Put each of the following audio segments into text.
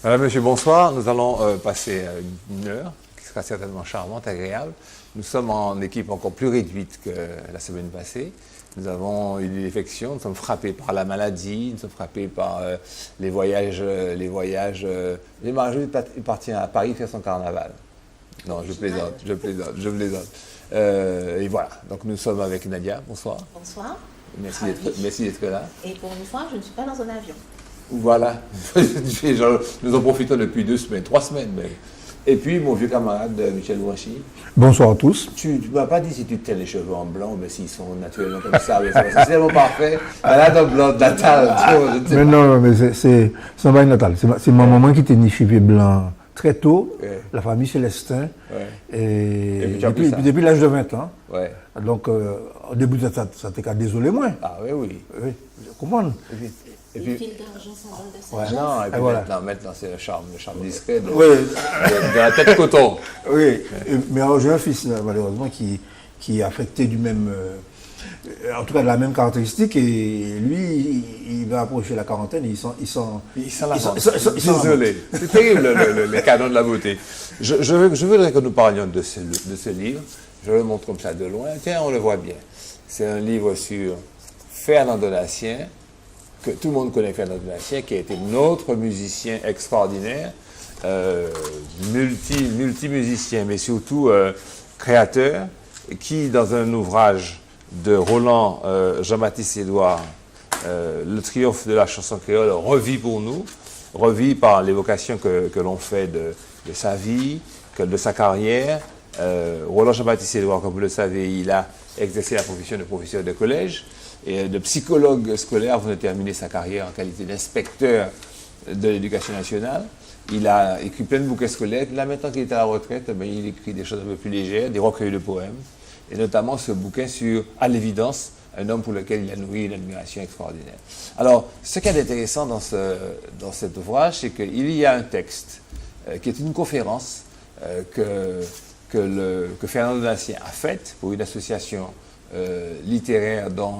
Madame, Monsieur, bonsoir. Nous allons passer une heure qui sera certainement charmante, agréable. Nous sommes en équipe encore plus réduite que la semaine passée. Nous avons eu des défections, nous sommes frappés par la maladie, nous sommes frappés par les voyages. Les mariés partent à Paris faire son carnaval. Non, je plaisante. Et voilà, donc nous sommes avec Nadia. Bonsoir. Bonsoir. Merci d'être là. Et pour une fois, je ne suis pas dans un avion. Voilà, nous en profitons depuis 2 semaines, 3 semaines même. Et puis mon vieux camarade Michel Ouachi. Bonsoir à tous. Tu ne m'as pas dit si tu tiens les cheveux en blanc, mais s'ils sont naturellement comme ça, c'est tellement parfait. Elle a de blanc natal. Mais non, mais c'est un bail natal. C'est ma maman qui était née cheveux blancs très tôt, la famille Célestin. Et depuis l'âge de 20 ans. Ouais. Donc au début, ça t'est qu'à désoler moins. Ah oui. Je comprends. Et puis, fil d'argent s'envole de sa chaise. Non, et puis voilà. maintenant c'est le charme discret de la tête coton. Oui, mais alors j'ai un fils malheureusement qui est affecté du même, en tout cas de la même caractéristique, et lui, il va approcher la quarantaine et il sent Désolé, c'est terrible les canons de la beauté. Je voudrais que nous parlions de ce livre. Je le montre comme ça de loin. Tiens, on le voit bien. C'est un livre sur Fernand Donatien, que tout le monde connaît. Fernand Donatien, qui a été notre musicien extraordinaire, multimusicien, mais surtout créateur, qui, dans un ouvrage de Roland Jean-Baptiste Édouard, Le triomphe de la chanson créole, revit pour nous, revit par l'évocation que l'on fait de sa vie, de sa carrière. Roland Jean-Baptiste Édouard, comme vous le savez, il a exercé la profession de professeur de collège et de psychologue scolaire avant de terminer sa carrière en qualité d'inspecteur de l'éducation nationale. Il a écrit plein de bouquins scolaires. Là, maintenant qu'il est à la retraite, il écrit des choses un peu plus légères, des recueils de poèmes, et notamment ce bouquin sur, à l'évidence, un homme pour lequel il a nourri une admiration extraordinaire. Alors, ce qu'il y a d'intéressant dans cet ouvrage, c'est qu'il y a un texte qui est une conférence que Fernand Donatien a faite pour une association littéraire dont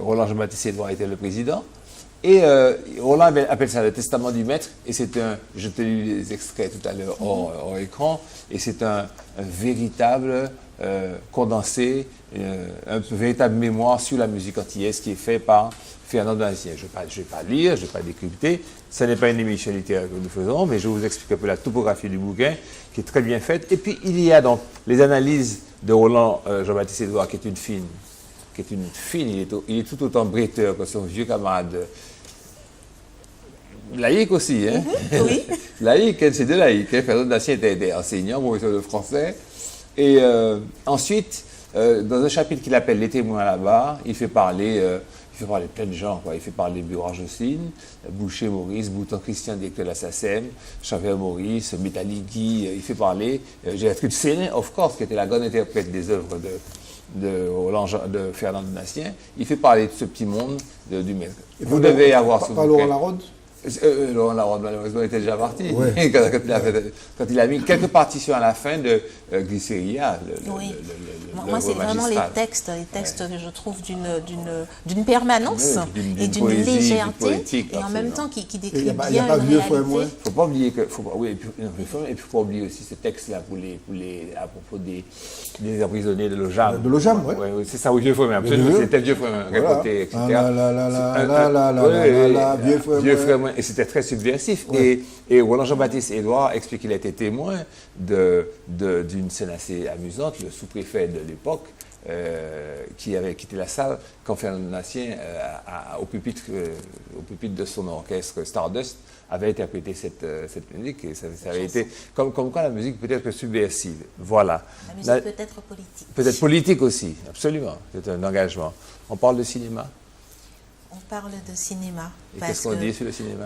Roland Jean-Baptiste Édouard était le président. Et Roland appelle ça le testament du maître, et je te lis les extraits tout à l'heure hors écran, et c'est un véritable condensé, un véritable mémoire sur la musique antillaise qui est fait par Fernand Donatien. Je ne vais pas lire, je ne vais pas décrypter, ce n'est pas une émission littéraire que nous faisons, mais je vous explique un peu la topographie du bouquin, qui est très bien faite. Et puis il y a donc les analyses de Roland Jean-Baptiste Édouard, qui est une fine, il est tout autant bretteur que son vieux camarade. Laïque aussi, hein? Oui. Laïque, c'est de laïque. Fernand Donatien était enseignant, professeur de français. Et ensuite, dans un chapitre qu'il appelle Les témoins là-bas, il fait parler plein de gens, quoi. Il fait parler Bureau Jocelyne, Boucher Maurice, Bouton Christian, directeur de la SACEM, Chavert Maurice, Métallique Guy. Il fait parler Gertrude Sénin, of course, qui était la grande interprète des œuvres de Fernand Donatien. Il fait parler de ce petit monde du maître. Vous devez avoir ce bouquin. Pas Laurent Larode? Laurent Larode, malheureusement, était déjà parti. Ouais. quand il a mis quelques partitions à la fin de Glycéria. Moi, c'est vraiment les textes que je trouve d'une permanence et d'une légèreté, et en même temps qui décrit bien une réalité. Il ne faut pas oublier que... et puis il ne faut pas oublier aussi ce texte-là à propos des emprisonnés de l'OJAM. De l'OJAM, oui. Oui, c'est ça, oui, vieux frère, absolument. C'était vieux frère, récolté, etc. Vieux frère, et c'était très subversif. Ouais. Et Roland Jean-Baptiste Édouard explique qu'il a été témoin d'une scène assez amusante. Le sous-préfet de l'époque, qui avait quitté la salle quand Fernand Donatien, au pupitre de son orchestre Stardust, avait interprété cette musique. Et ça avait été comme quoi la musique peut être subversive. Voilà. La musique peut être politique. Peut-être politique aussi, absolument. C'est un engagement. On parle de cinéma. On parle de cinéma. Et qu'est-ce qu'on dit sur le cinéma?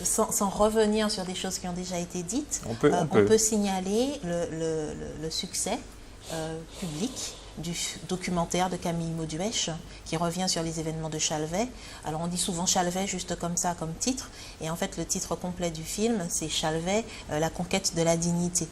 Sans revenir sur des choses qui ont déjà été dites, on peut signaler le succès public du documentaire de Camille Mauduèche qui revient sur les événements de Chalvet. Alors on dit souvent Chalvet juste comme ça, comme titre, et en fait le titre complet du film c'est Chalvet, la conquête de la dignité.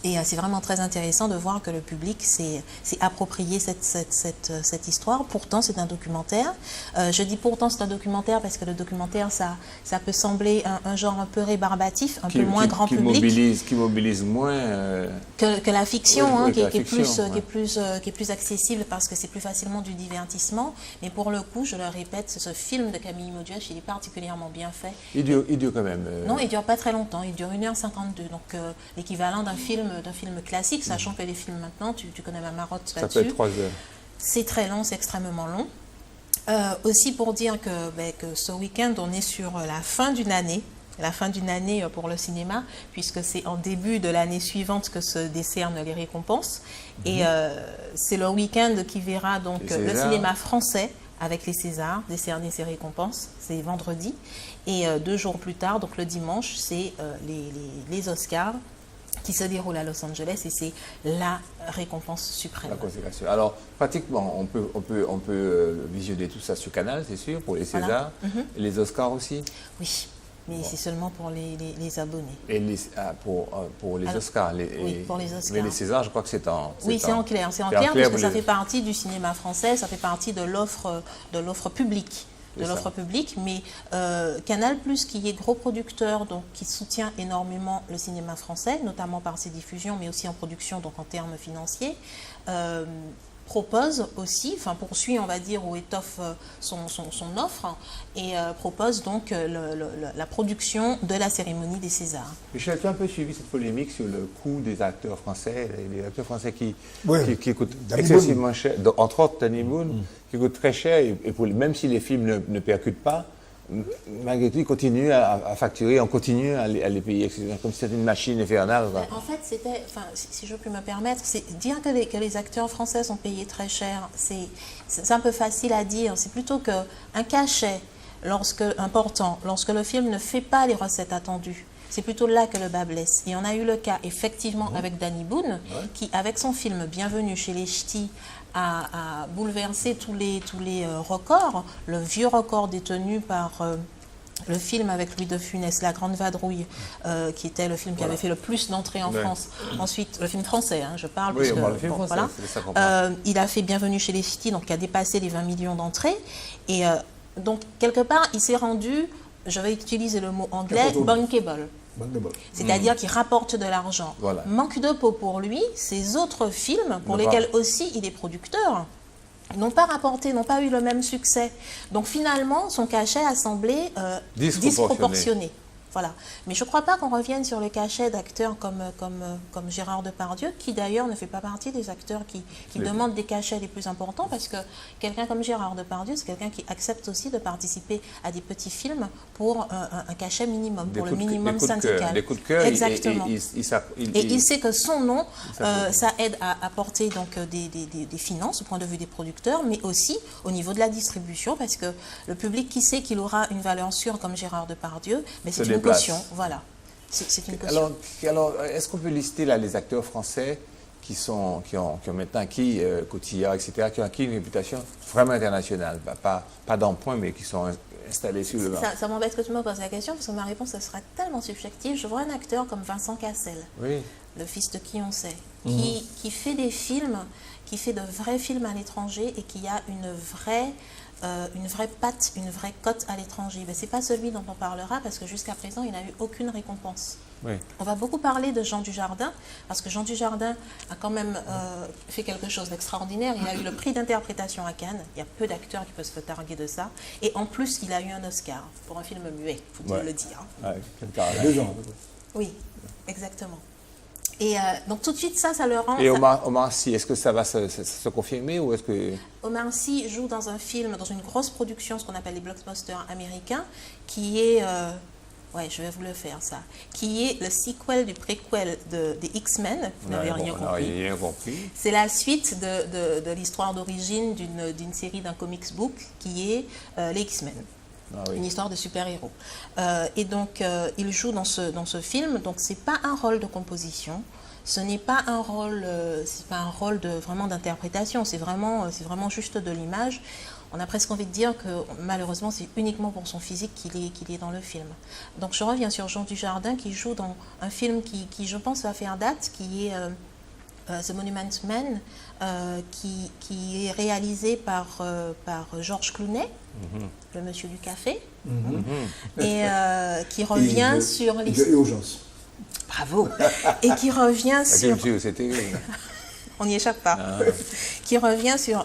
Et c'est vraiment très intéressant de voir que le public s'est approprié cette histoire. Pourtant, c'est un documentaire. Je dis pourtant c'est un documentaire parce que le documentaire, ça peut sembler un genre un peu rébarbatif, un peu moins grand public. Qui mobilise moins... Que la fiction, qui est plus accessible parce que c'est plus facilement du divertissement. Mais pour le coup, je le répète, ce film de Camille Mauduèche, il est particulièrement bien fait. Il dure quand même. Non, il ne dure pas très longtemps. Il dure 1h52. Donc, l'équivalent d'un film classique, sachant que les films maintenant, tu connais ma marotte là-dessus. Ça peut être 3 heures. C'est très long, c'est extrêmement long. Aussi pour dire que ce week-end, on est sur la fin d'une année pour le cinéma, puisque c'est en début de l'année suivante que se décernent les récompenses. Et c'est le week-end qui verra donc le cinéma français avec les Césars décerner ses récompenses. C'est vendredi. Et 2 jours plus tard, donc le dimanche, c'est les Oscars qui se déroule à Los Angeles et c'est la récompense suprême. La consécration. Alors, pratiquement, on peut visionner tout ça sur Canal, c'est sûr, pour les Césars. Voilà. Et les Oscars aussi? Oui, mais c'est seulement pour les abonnés. Et pour les Oscars? Oui, pour les Oscars. Mais les Césars, je crois que c'est en... Oui, c'est en clair. C'est en clair parce que ça fait partie du cinéma français, ça fait partie de l'offre publique. Mais Canal+, qui est gros producteur, donc qui soutient énormément le cinéma français, notamment par ses diffusions, mais aussi en production, donc en termes financiers, propose aussi, poursuit, on va dire, ou étoffe son offre, et propose donc la production de la cérémonie des Césars. Michel, tu as un peu suivi cette polémique sur le coût des acteurs français, les acteurs français qui coûtent excessivement cher, entre autres Danny Boone, qui coûtent très cher, et même si les films ne percutent pas, malgré tout, ils continuent à facturer, on continue à les payer, comme si c'était une machine infernale. En fait, si je peux me permettre, c'est dire que les acteurs français sont payés très cher, c'est un peu facile à dire. C'est plutôt qu'un cachet important, lorsque le film ne fait pas les recettes attendues. C'est plutôt là que le bas blesse. Et on a eu le cas, effectivement, avec Danny Boone, qui, avec son film Bienvenue chez les Ch'tis, a bouleversé tous les records. Le vieux record détenu par le film avec Louis de Funès, La Grande Vadrouille, qui était le film qui avait fait le plus d'entrées en France. Ensuite, le film français, je parle. Oui, le film français, voilà. c'est ça qu'on parle. Il a fait Bienvenue chez les Ch'tis, donc qui a dépassé les 20 millions d'entrées. Et donc, quelque part, il s'est rendu, je vais utiliser le mot anglais, bankable. C'est-à-dire qu'il rapporte de l'argent. Voilà. Manque de peau pour lui, ces autres films, pour lesquels aussi il est producteur, n'ont pas rapporté, n'ont pas eu le même succès. Donc finalement, son cachet a semblé disproportionné. Voilà. Mais je ne crois pas qu'on revienne sur le cachet d'acteurs comme Gérard Depardieu, qui d'ailleurs ne fait pas partie des acteurs qui demandent des cachets les plus importants, parce que quelqu'un comme Gérard Depardieu, c'est quelqu'un qui accepte aussi de participer à des petits films pour un cachet minimum, pour le minimum syndical. Des coups de cœur. Exactement. Et il sait que son nom, ça aide à apporter donc, des finances au point de vue des producteurs, mais aussi au niveau de la distribution, parce que le public qui sait qu'il aura une valeur sûre comme Gérard Depardieu, mais c'est une caution, voilà. C'est une caution. Alors est-ce qu'on peut lister là les acteurs français qui ont maintenant acquis, Cotillard, etc., qui ont acquis une réputation vraiment internationale, pas d'emprunt, mais qui sont installés sur le marché? Ça m'embête que tu me poses la question, parce que ma réponse sera tellement subjective. Je vois un acteur comme Vincent Cassel, le fils de qui on sait, qui fait des films, qui fait de vrais films à l'étranger et qui a une vraie patte, une vraie cote à l'étranger. Ce n'est pas celui dont on parlera parce que jusqu'à présent, il n'a eu aucune récompense. Oui. On va beaucoup parler de Jean Dujardin parce que Jean Dujardin a quand même fait quelque chose d'extraordinaire. Il a eu le prix d'interprétation à Cannes. Il y a peu d'acteurs qui peuvent se targuer de ça. Et en plus, il a eu un Oscar pour un film muet, faut-il le dire. Ouais, oui, exactement. Et donc tout de suite, ça le rend... Et Omar Sy, est-ce que ça va se confirmer ou est-ce que... Omar Sy joue dans un film, dans une grosse production, ce qu'on appelle les blockbusters américains, qui est... je vais vous le faire ça. Qui est le sequel du préquel des X-Men. Vous n'avez rien compris. C'est la suite de l'histoire d'origine d'une série d'un comics book qui est les X-Men. Une histoire de super-héros. Et donc, il joue dans ce film. Donc, ce n'est pas un rôle de composition. Ce n'est pas un rôle, vraiment d'interprétation. C'est vraiment juste de l'image. on a presque envie de dire que malheureusement c'est uniquement pour son physique qu'il est dans le film. Donc je reviens sur Jean Dujardin qui joue dans un film qui je pense va faire date, qui est The Monument Men, qui est réalisé par Georges Clooney, le monsieur du café, et qui revient sur l'histoire. Bravo. Et qui revient sur... On n'y échappe pas. Qui revient sur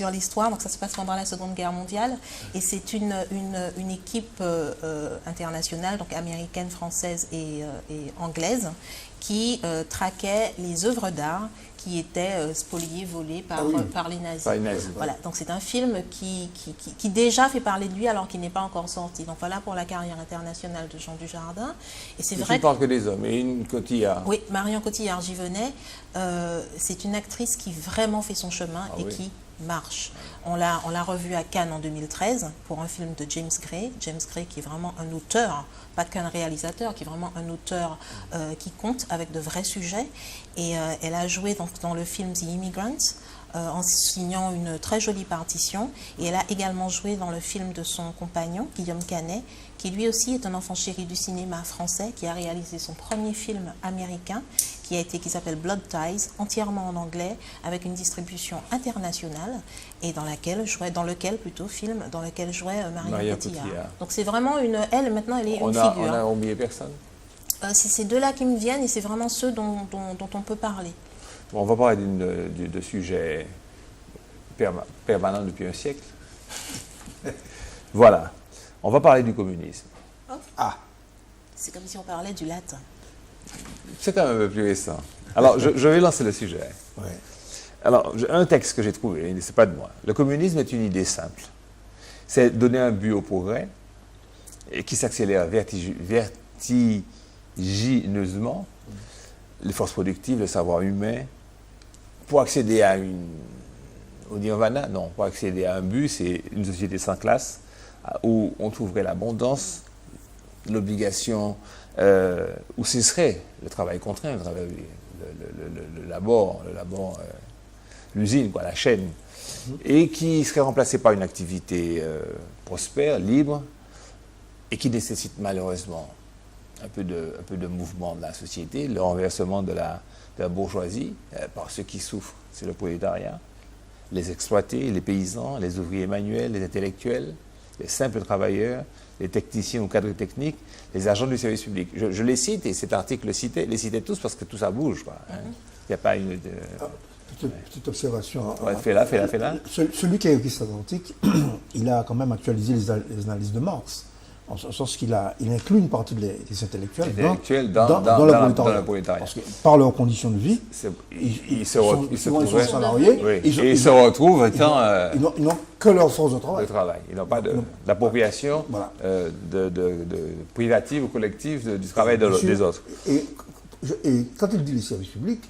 l'histoire. Donc ça se passe pendant la Seconde Guerre mondiale. Et c'est une équipe internationale, donc américaine, française et anglaise, qui traquait les œuvres d'art qui étaient spoliées, volées par les nazis. Voilà, donc c'est un film qui déjà fait parler de lui alors qu'il n'est pas encore sorti. Donc voilà pour la carrière internationale de Jean Dujardin. Et c'est vrai. Tu parles que des hommes et une Cotillard. Oui, Marion Cotillard, j'y venais. C'est une actrice qui vraiment fait son chemin qui marche. On l'a revue à Cannes en 2013 pour un film de James Gray. James Gray qui est vraiment un auteur, pas qu'un réalisateur, qui est vraiment un auteur qui compte avec de vrais sujets. Et elle a joué dans le film The Immigrant en signant une très jolie partition. Et elle a également joué dans le film de son compagnon, Guillaume Canet, qui lui aussi est un enfant chéri du cinéma français, qui a réalisé son premier film américain, qui s'appelle Blood Ties, entièrement en anglais, avec une distribution internationale, et dans lequel jouait Marion Cotillard. Donc c'est vraiment elle maintenant elle est une figure. On a oublié personne. C'est ces deux-là qui me viennent, et c'est vraiment ceux dont on peut parler. Bon, on va parler de sujets permanents depuis un siècle. Voilà. On va parler du communisme. Oh. C'est comme si on parlait du latin. C'est quand même un peu plus récent. Alors, je vais lancer le sujet. Ouais. Alors, un texte que j'ai trouvé, ce n'est pas de moi. Le communisme est une idée simple. C'est donner un but au progrès et qui s'accélère vertigineusement. Les forces productives, le savoir humain, pour accéder au nirvana, non, pour accéder à un but, c'est une société sans classe, où on trouverait l'abondance, l'obligation, où ce serait le travail contraint, le labor, l'usine, la chaîne, et qui serait remplacé par une activité prospère, libre, et qui nécessite malheureusement un peu de mouvement de la société, le renversement de la bourgeoisie, par ceux qui souffrent, c'est le prolétariat, les exploités, les paysans, les ouvriers manuels, les intellectuels, les simples travailleurs, les techniciens ou cadres techniques, les agents du service public. Je les cite, et cet article les citait tous parce que tout ça bouge. Il n'y a pas une... Petite observation. Ouais, fais-la. Celui qui a écrit cet article, il a quand même actualisé les analyses de Marx. En ce sens qu'il inclut une partie des intellectuels dans le prolétariat. Parce que par leurs conditions de vie, ils sont salariés. Oui. Ils se retrouvent étant... Ils n'ont que leur force de travail. Ils n'ont pas d'appropriation privative ou collective du travail des autres. Et quand il dit les services publics,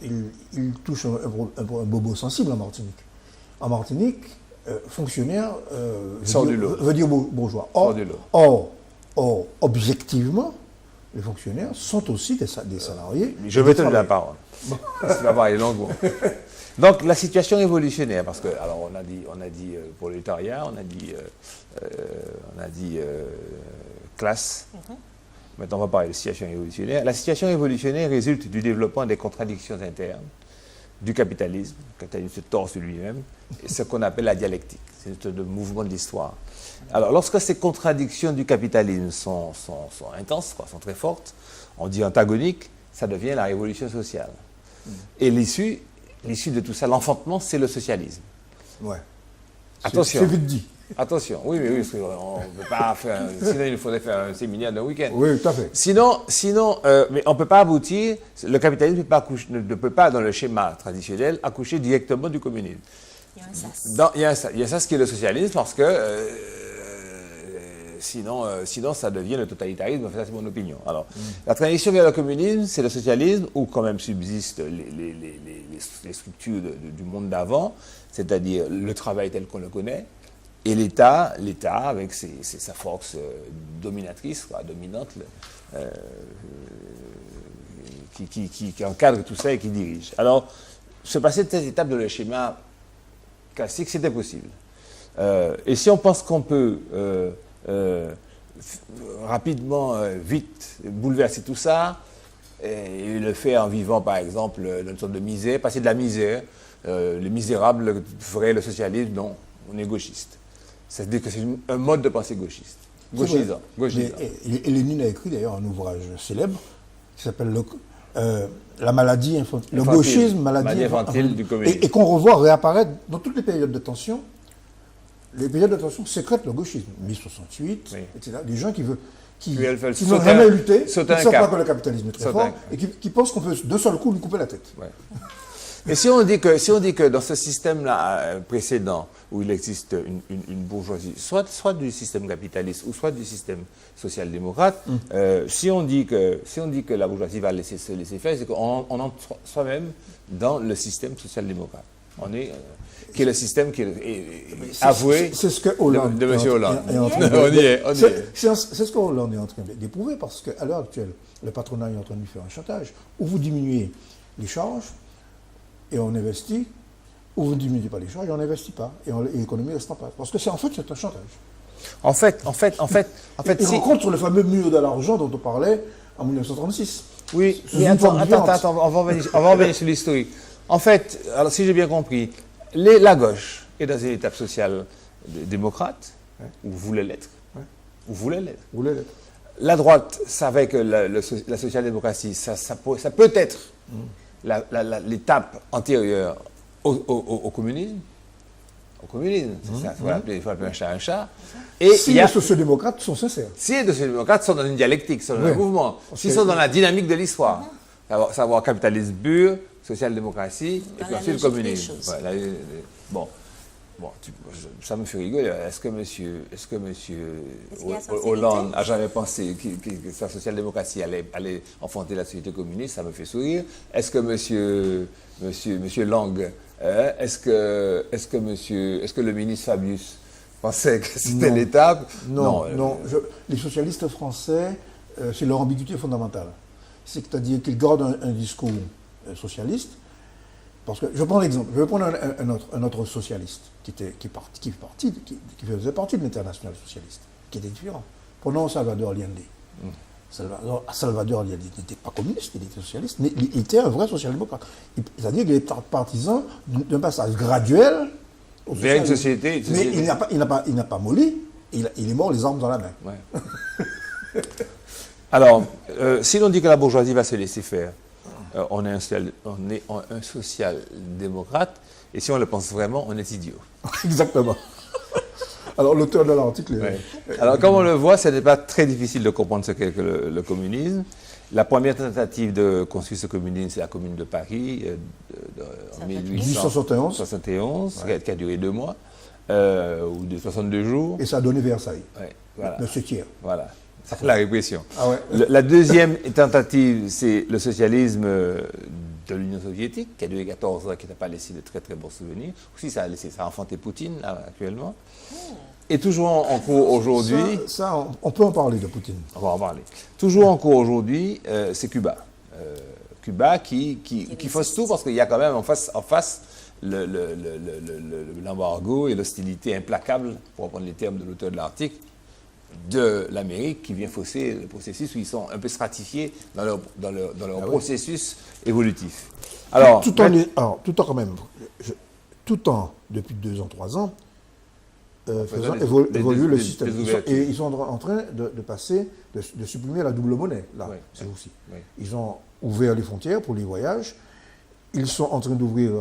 il touche un bobo sensible en Martinique. En Martinique, fonctionnaire veut dire bourgeois. Or, objectivement, les fonctionnaires sont aussi des salariés. Je vais te donner la parole. Ça va parler longuement. Donc la situation révolutionnaire, parce que alors on a dit prolétariat, on a dit classe. Maintenant on va parler de situation révolutionnaire. La situation révolutionnaire résulte du développement des contradictions internes du capitalisme. Le capitalisme se tord sur lui-même, et ce qu'on appelle la dialectique. C'est le mouvement de l'histoire. Alors, lorsque ces contradictions du capitalisme sont intenses, sont très fortes, on dit antagoniques, ça devient la révolution sociale. Et l'issue de tout ça, l'enfantement, c'est le socialisme. Ouais. Attention. C'est vite dit. Attention, oui, parce qu'on ne peut pas faire... Sinon, il faudrait faire un séminaire d'un week-end. Oui, tout à fait. Sinon mais on ne peut pas aboutir... Le capitalisme ne peut pas, dans le schéma traditionnel, accoucher directement du communisme. Il y a un sas. Il y a un sas qui est le socialisme, parce que sinon, ça devient le totalitarisme. Enfin, ça, c'est mon opinion. Alors, la transition vers le communisme, c'est le socialisme, où quand même subsistent les structures du monde d'avant, c'est-à-dire le travail tel qu'on le connaît, et l'État avec sa force dominatrice, dominante, qui encadre tout ça et qui dirige. Alors, se passer de cette étape de le schéma classique, c'était possible. Et si on pense qu'on peut rapidement, vite, bouleverser tout ça, et le faire en vivant, par exemple, dans une sorte de misère, passer de la misère, les misérables feraient le socialisme, non, on est gauchiste. C'est-à-dire que c'est un mode de pensée gauchiste. Gauchisant. Et Lénine a écrit d'ailleurs un ouvrage célèbre qui s'appelle La maladie infantile, le gauchisme, maladie infantile du communisme. Et qu'on revoit réapparaître dans toutes les périodes de tension. Les périodes de tension sécrètent le gauchisme. 1068, etc. Des gens qui n'ont jamais lutté, qui ne savent pas que le capitalisme est très fort, et qui pensent qu'on peut d'un seul coup lui couper la tête. Ouais. Et si on dit que dans ce système-là précédent, où il existe une bourgeoisie, soit du système capitaliste ou soit du système social-démocrate, si on dit que la bourgeoisie va se laisser faire, c'est qu'on entre soi-même dans le système social-démocrate. On est qui est le système qui est avoué c'est ce que Hollande de M. Hollande. On y est. C'est ce que Hollande est en train d'éprouver, parce qu'à l'heure actuelle, le patronat est en train de lui faire un chantage, où vous diminuez les charges et on investit, ou vous ne diminuez pas les charges et on n'investit pas, et l'économie reste en place. Parce que c'est un chantage. En fait, il rencontre sur le fameux mur de l'argent dont on parlait en 1936. Oui, mais attends, on va revenir sur l'historique. En fait, alors si j'ai bien compris, la gauche est dans une étape sociale démocrate, ou voulait l'être. La droite savait que la social-démocratie, ça peut être l'étape antérieure au communisme. C'est ça, il faut appeler un chat un chat. Et si les sociodémocrates sont sincères. Si les sociodémocrates sont dans une dialectique, sont dans un mouvement, s'ils sont dans la dynamique de l'histoire, savoir capitalisme pur, social-démocratie, et puis ensuite le communisme. Voilà, bon, ça me fait rigoler. Est-ce que monsieur Hollande a jamais pensé que sa social-démocratie allait enfanter la société communiste? Ça me fait sourire. Est-ce que monsieur Lang, est-ce que le ministre Fabius pensait que c'était l'étape? Non. Les socialistes français, c'est leur ambiguïté fondamentale. C'est-à-dire qu'ils gardent un discours socialiste. Parce que je prends l'exemple, je vais prendre un autre socialiste qui faisait partie de l'international socialiste, qui était différent. Prenons Salvador Allende. Salvador Allende n'était pas communiste, il était socialiste, mais il était un vrai social-démocrate. C'est-à-dire qu'il est partisan d'un passage graduel au vers une société. Mais il n'a pas molli, il est mort les armes dans la main. Ouais. Alors, si l'on dit que la bourgeoisie va se laisser faire, on est un social-démocrate, et si on le pense vraiment, on est idiot. Exactement. Alors, l'auteur de l'article... Alors, comme on le voit, ce n'est pas très difficile de comprendre ce qu'est que le communisme. La première tentative de construire ce communisme, c'est la Commune de Paris, en 1871, qui a duré 2 mois, ou de 62 jours. Et ça a donné Versailles. Voilà. Le 7e. Voilà. La répression. Ah ouais. La deuxième tentative, c'est le socialisme de l'Union soviétique, qui a duré 14 ans, qui n'a pas laissé de très très bons souvenirs. Aussi, ça a enfanté Poutine, là, actuellement. Et toujours en cours aujourd'hui... Ça, on peut en parler de Poutine. On va en parler. Toujours en cours aujourd'hui, c'est Cuba. Cuba qui fausse tout, parce qu'il y a quand même en face l'embargo et l'hostilité implacable, pour reprendre les termes de l'auteur de l'article, de l'Amérique, qui vient fausser le processus où ils sont un peu stratifiés dans leur processus évolutif. Alors, tout en depuis 2 ans, 3 ans, faisant évoluer le système. Et ils sont en train de supprimer la double monnaie, là, c'est aussi. Oui. Ils ont ouvert les frontières pour les voyages. Ils sont en train d'ouvrir,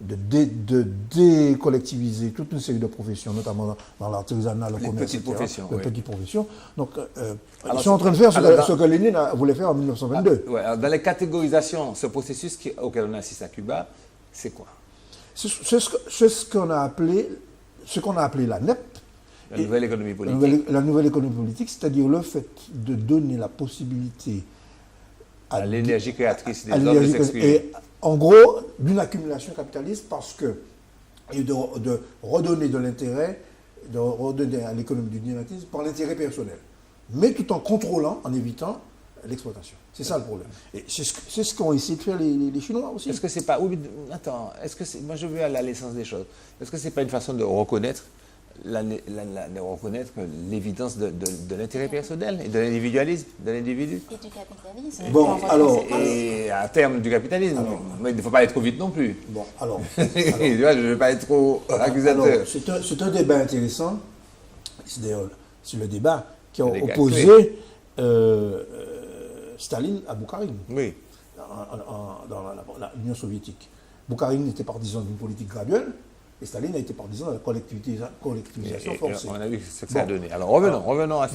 de décollectiviser toute une série de professions, notamment dans l'artisanat, le commerce, petites professions. Petites professions. Donc, ils sont en train de faire ce que Lénine voulait faire en 1922. Dans les catégorisations, ce processus auquel on assiste à Cuba, c'est quoi? C'est ce qu'on a appelé la NEP. La nouvelle économie politique. La nouvelle économie politique, c'est-à-dire le fait de donner la possibilité à l'énergie créatrice des hommes de s'exprimer. En gros, d'une accumulation capitaliste, parce que de redonner de l'intérêt, de redonner à l'économie du dynamisme par l'intérêt personnel. Mais tout en contrôlant, en évitant l'exploitation. C'est ça le problème. Et c'est ce qu'ont essayé de faire les Chinois aussi. Est-ce que c'est pas... Oui, attends, moi je veux aller à l'essence des choses. Est-ce que c'est pas une façon de reconnaître l'évidence de l'intérêt personnel et de l'individualisme de l'individu? Et du capitalisme. Bon, alors... Et à terme du capitalisme. Alors, mais il ne faut pas aller trop vite non plus. Bon, alors... je ne veux pas être trop accusateur. C'est un débat intéressant. C'est d'ailleurs sur le débat qui a opposé Staline à Boukharine. Oui. Dans l'Union soviétique. Boukharine était partisan d'une politique graduelle. Et Staline a été partisan de la collectivisation forcée. On a vu ce que ça a donné. Alors revenons à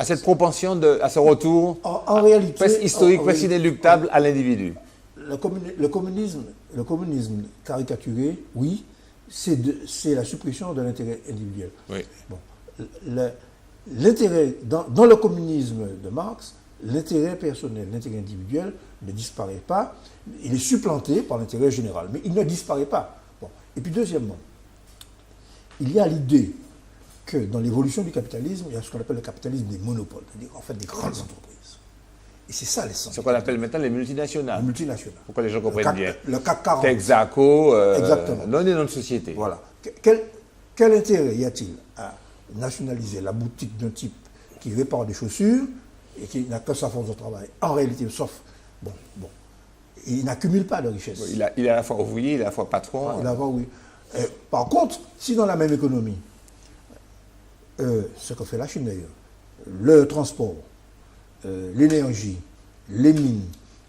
cette propension, à ce retour en réalité, presque historique, presque inéluctable à l'individu. Le communisme caricaturé, oui, c'est la suppression de l'intérêt individuel. Oui. Bon, l'intérêt, dans le communisme de Marx, l'intérêt personnel, l'intérêt individuel ne disparaît pas. Il est supplanté par l'intérêt général, mais il ne disparaît pas. Bon. Et puis deuxièmement, il y a l'idée que dans l'évolution du capitalisme, il y a ce qu'on appelle le capitalisme des monopoles, c'est-à-dire en fait des grandes entreprises. Et c'est ça l'essence. Ce qu'on appelle maintenant les multinationales. Les multinationales. Pour que les gens comprennent bien. Le CAC 40. Texaco, exactement. Non et notre société. Voilà. Quel intérêt y a-t-il à nationaliser la boutique d'un type qui répare des chaussures et qui n'a que sa force de travail, en réalité, sauf, il n'accumule pas de richesse. Il est à la fois ouvrier, il est à la fois patron. Il est à la fois, oui. Par contre, si dans la même économie, ce que fait la Chine d'ailleurs, le transport, l'énergie, les mines,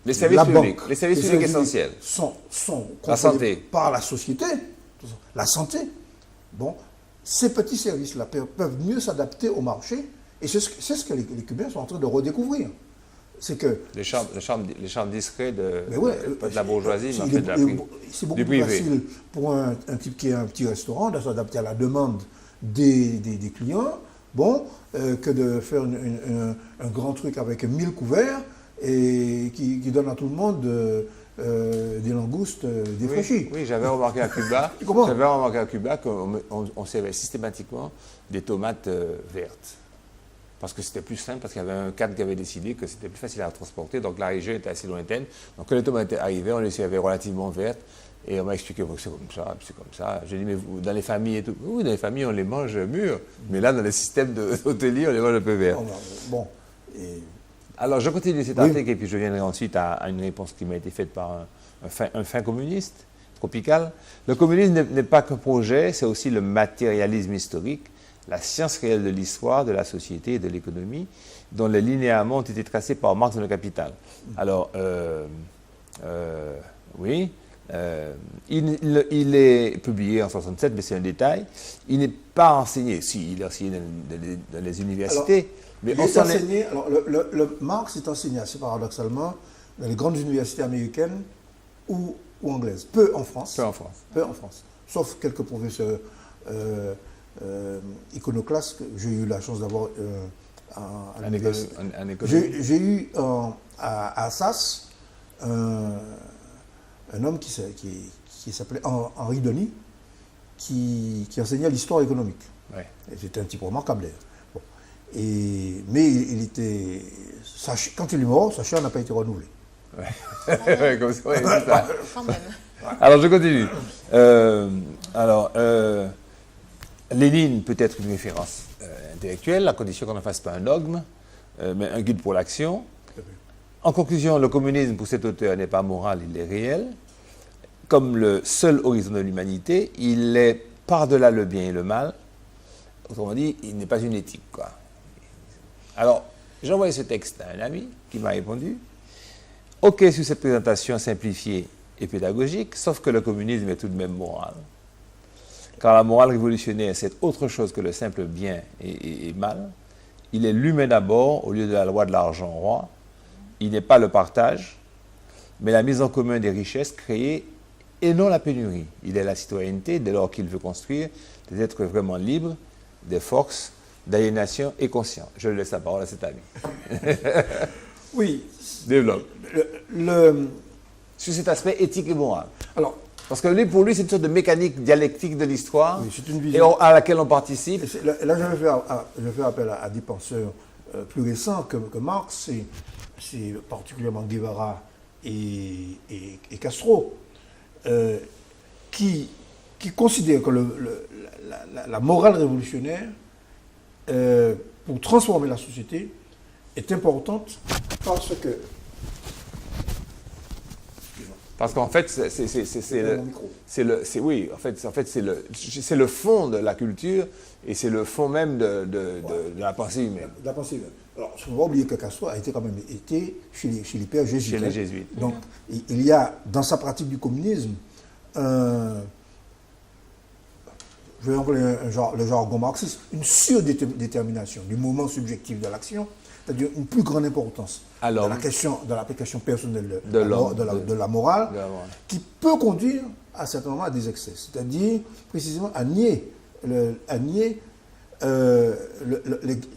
les services la publics, banque, les services publics essentiels sont la santé par la société, la santé. Bon, ces petits services-là peuvent mieux s'adapter au marché, et c'est ce que les Cubains sont en train de redécouvrir. C'est que les charmes discrets de la bourgeoisie, c'est beaucoup plus facile pour un type qui a un petit restaurant de s'adapter à la demande des clients, que de faire un grand truc avec 1000 couverts et qui donne à tout le monde des langoustes défraîchies. Oui, j'avais remarqué à Cuba qu'on servait systématiquement des tomates vertes. Parce que c'était plus simple, parce qu'il y avait un cadre qui avait décidé que c'était plus facile à transporter, donc la région était assez lointaine. Donc quand les tomates arrivaient, on les servait relativement vertes, et on m'a expliqué que c'est comme ça. J'ai dit, mais vous, dans les familles et tout, oui, dans les familles, on les mange mûrs, mais là, dans les systèmes hôteliers, on les mange un peu verts. Alors, je continue cet article, et puis je viendrai ensuite à une réponse qui m'a été faite par un fin communiste, tropical. Le communisme n'est pas qu'un projet, c'est aussi le matérialisme historique, la science réelle de l'histoire, de la société et de l'économie, dont les linéaments ont été tracés par Marx dans le Capital. Alors, il est publié en 1967, mais c'est un détail. Il n'est pas enseigné. Si, il est enseigné dans les universités. Marx est enseigné assez paradoxalement dans les grandes universités américaines ou anglaises. Peu en France. Sauf quelques professeurs iconoclastes que j'ai eu la chance d'avoir à l'université. J'ai eu à Assas un homme qui s'appelait Henri Denis, qui enseignait l'histoire économique. Ouais. C'était un type remarquable d'ailleurs. Bon. Mais il était... quand il est mort, sa chaire n'a pas été renouvelée. Ouais. Comme ça, c'est ça. Quand même. Alors, je continue. Lénine peut être une référence intellectuelle, à condition qu'on ne fasse pas un dogme, mais un guide pour l'action. En conclusion, le communisme, pour cet auteur, n'est pas moral, il est réel. Comme le seul horizon de l'humanité, il est par-delà le bien et le mal. Autrement dit, il n'est pas une éthique, quoi. Alors, j'ai envoyé ce texte à un ami qui m'a répondu. OK sur cette présentation simplifiée et pédagogique, sauf que le communisme est tout de même moral. Car la morale révolutionnaire, c'est autre chose que le simple bien et mal. Il est l'humain d'abord, au lieu de la loi de l'argent roi. Il n'est pas le partage, mais la mise en commun des richesses créées et non la pénurie. Il est la citoyenneté dès lors qu'il veut construire des êtres vraiment libres, des forces d'aliénation et conscients. Je laisse la parole à cet ami. Oui. Développe. Sur cet aspect éthique et moral. Alors, parce que pour lui, c'est une sorte de mécanique dialectique de l'histoire à laquelle on participe. Là, je vais faire appel à des penseurs plus récents que Marx, c'est particulièrement Guevara et Castro, qui considèrent que la morale révolutionnaire, pour transformer la société, est importante parce qu'en fait, c'est le fond de la culture et c'est le fond même de la pensée humaine. De la pensée humaine. Alors, il ne faut pas oublier que Castro a été chez les pères jésuites. Chez les jésuites. Donc, il y a, dans sa pratique du communisme, je vais employer le jargon marxiste, une surdétermination du moment subjectif de l'action, c'est-à-dire une plus grande importance de l'application personnelle de la morale, qui peut conduire à certains moments à des excès, c'est-à-dire précisément à nier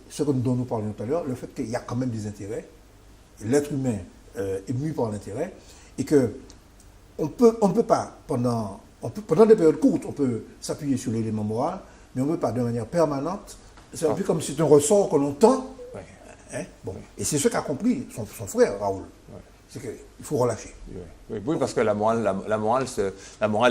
ce dont nous parlions tout à l'heure, le fait qu'il y a quand même des intérêts, l'être humain est mû par l'intérêt, et que on peut pas, pendant des périodes courtes, on peut s'appuyer sur l'élément moral, mais on ne peut pas de manière permanente. C'est un peu comme si c'est un ressort que l'on tend. Hein? Bon. Et c'est ce qu'a compris son frère, Raoul. Ouais. C'est qu'il faut relâcher. Oui, parce que la morale,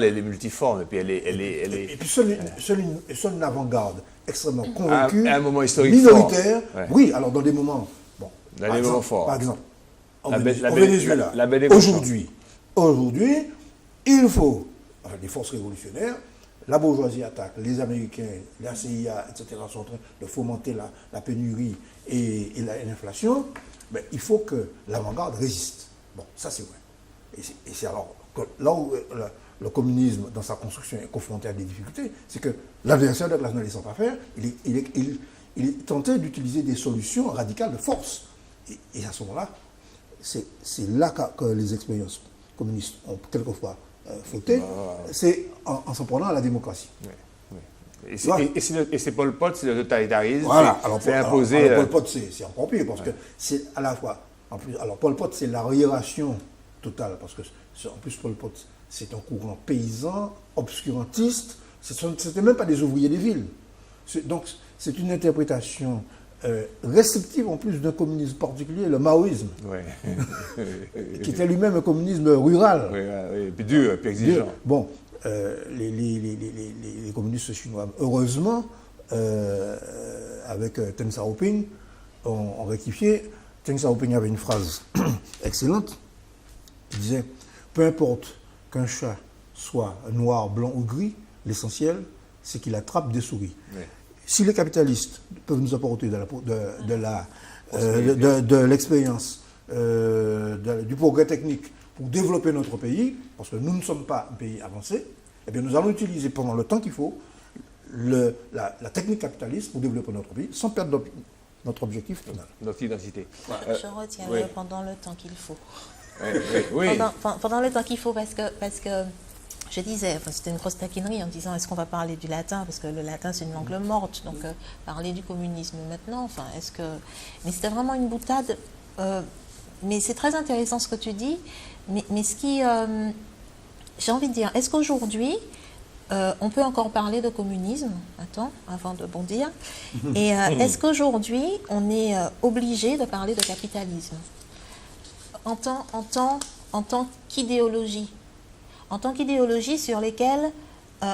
elle est multiforme. Et puis et puis seule une avant-garde extrêmement convaincue, à un moment historique minoritaire. Fort. Ouais. Oui, alors dans des moments... Bon, dans des moments forts. Par exemple, au Venezuela, aujourd'hui, il faut, les forces révolutionnaires, la bourgeoisie attaque, les Américains, la CIA, etc. sont en train de fomenter la pénurie et l'inflation, mais il faut que l'avant-garde résiste. Bon, ça c'est vrai. Et c'est alors que là où le communisme, dans sa construction, est confronté à des difficultés, c'est que l'adversaire de la classe nationaliste sans pas faire, il est tenté d'utiliser des solutions radicales de force. Et à ce moment-là, c'est là que les expériences communistes ont quelquefois fauté, c'est en s'en prenant à la démocratie. Oui. Et c'est Pol Pot, c'est le totalitarisme, voilà. C'est imposé. Alors Pol Pot, c'est encore pire, parce que c'est à la fois... En plus, alors Pol Pot, c'est l'arriération totale, parce que en plus Pol Pot, c'est un courant paysan, obscurantiste, ce n'était même pas des ouvriers des villes. Donc c'est une interprétation réceptive en plus d'un communisme particulier, le maoïsme, qui était lui-même un communisme rural. Oui, puis dur, puis exigeant. Bon, les communistes chinois, heureusement, avec Deng Xiaoping, ont rectifié. Deng Xiaoping avait une phrase excellente. Il disait, peu importe qu'un chat soit noir, blanc ou gris, l'essentiel, c'est qu'il attrape des souris. Oui. Si les capitalistes peuvent nous apporter de l'expérience, du progrès technique pour développer notre pays, parce que nous ne sommes pas un pays avancé, eh bien nous allons utiliser pendant le temps qu'il faut la technique capitaliste pour développer notre pays sans perdre notre objectif final. Notre identité. Je retiens pendant le temps qu'il faut. Oui. Pendant le temps qu'il faut, parce que je disais, c'était une grosse taquinerie en disant est-ce qu'on va parler du latin, parce que le latin c'est une langue morte, donc parler du communisme maintenant, mais c'était vraiment une boutade, mais c'est très intéressant ce que tu dis, mais ce qui, j'ai envie de dire, est-ce qu'aujourd'hui on peut encore parler de communisme, avant de bondir, et est-ce qu'aujourd'hui on est obligé de parler de capitalisme en tant qu'idéologie? En tant qu'idéologie sur lesquelles,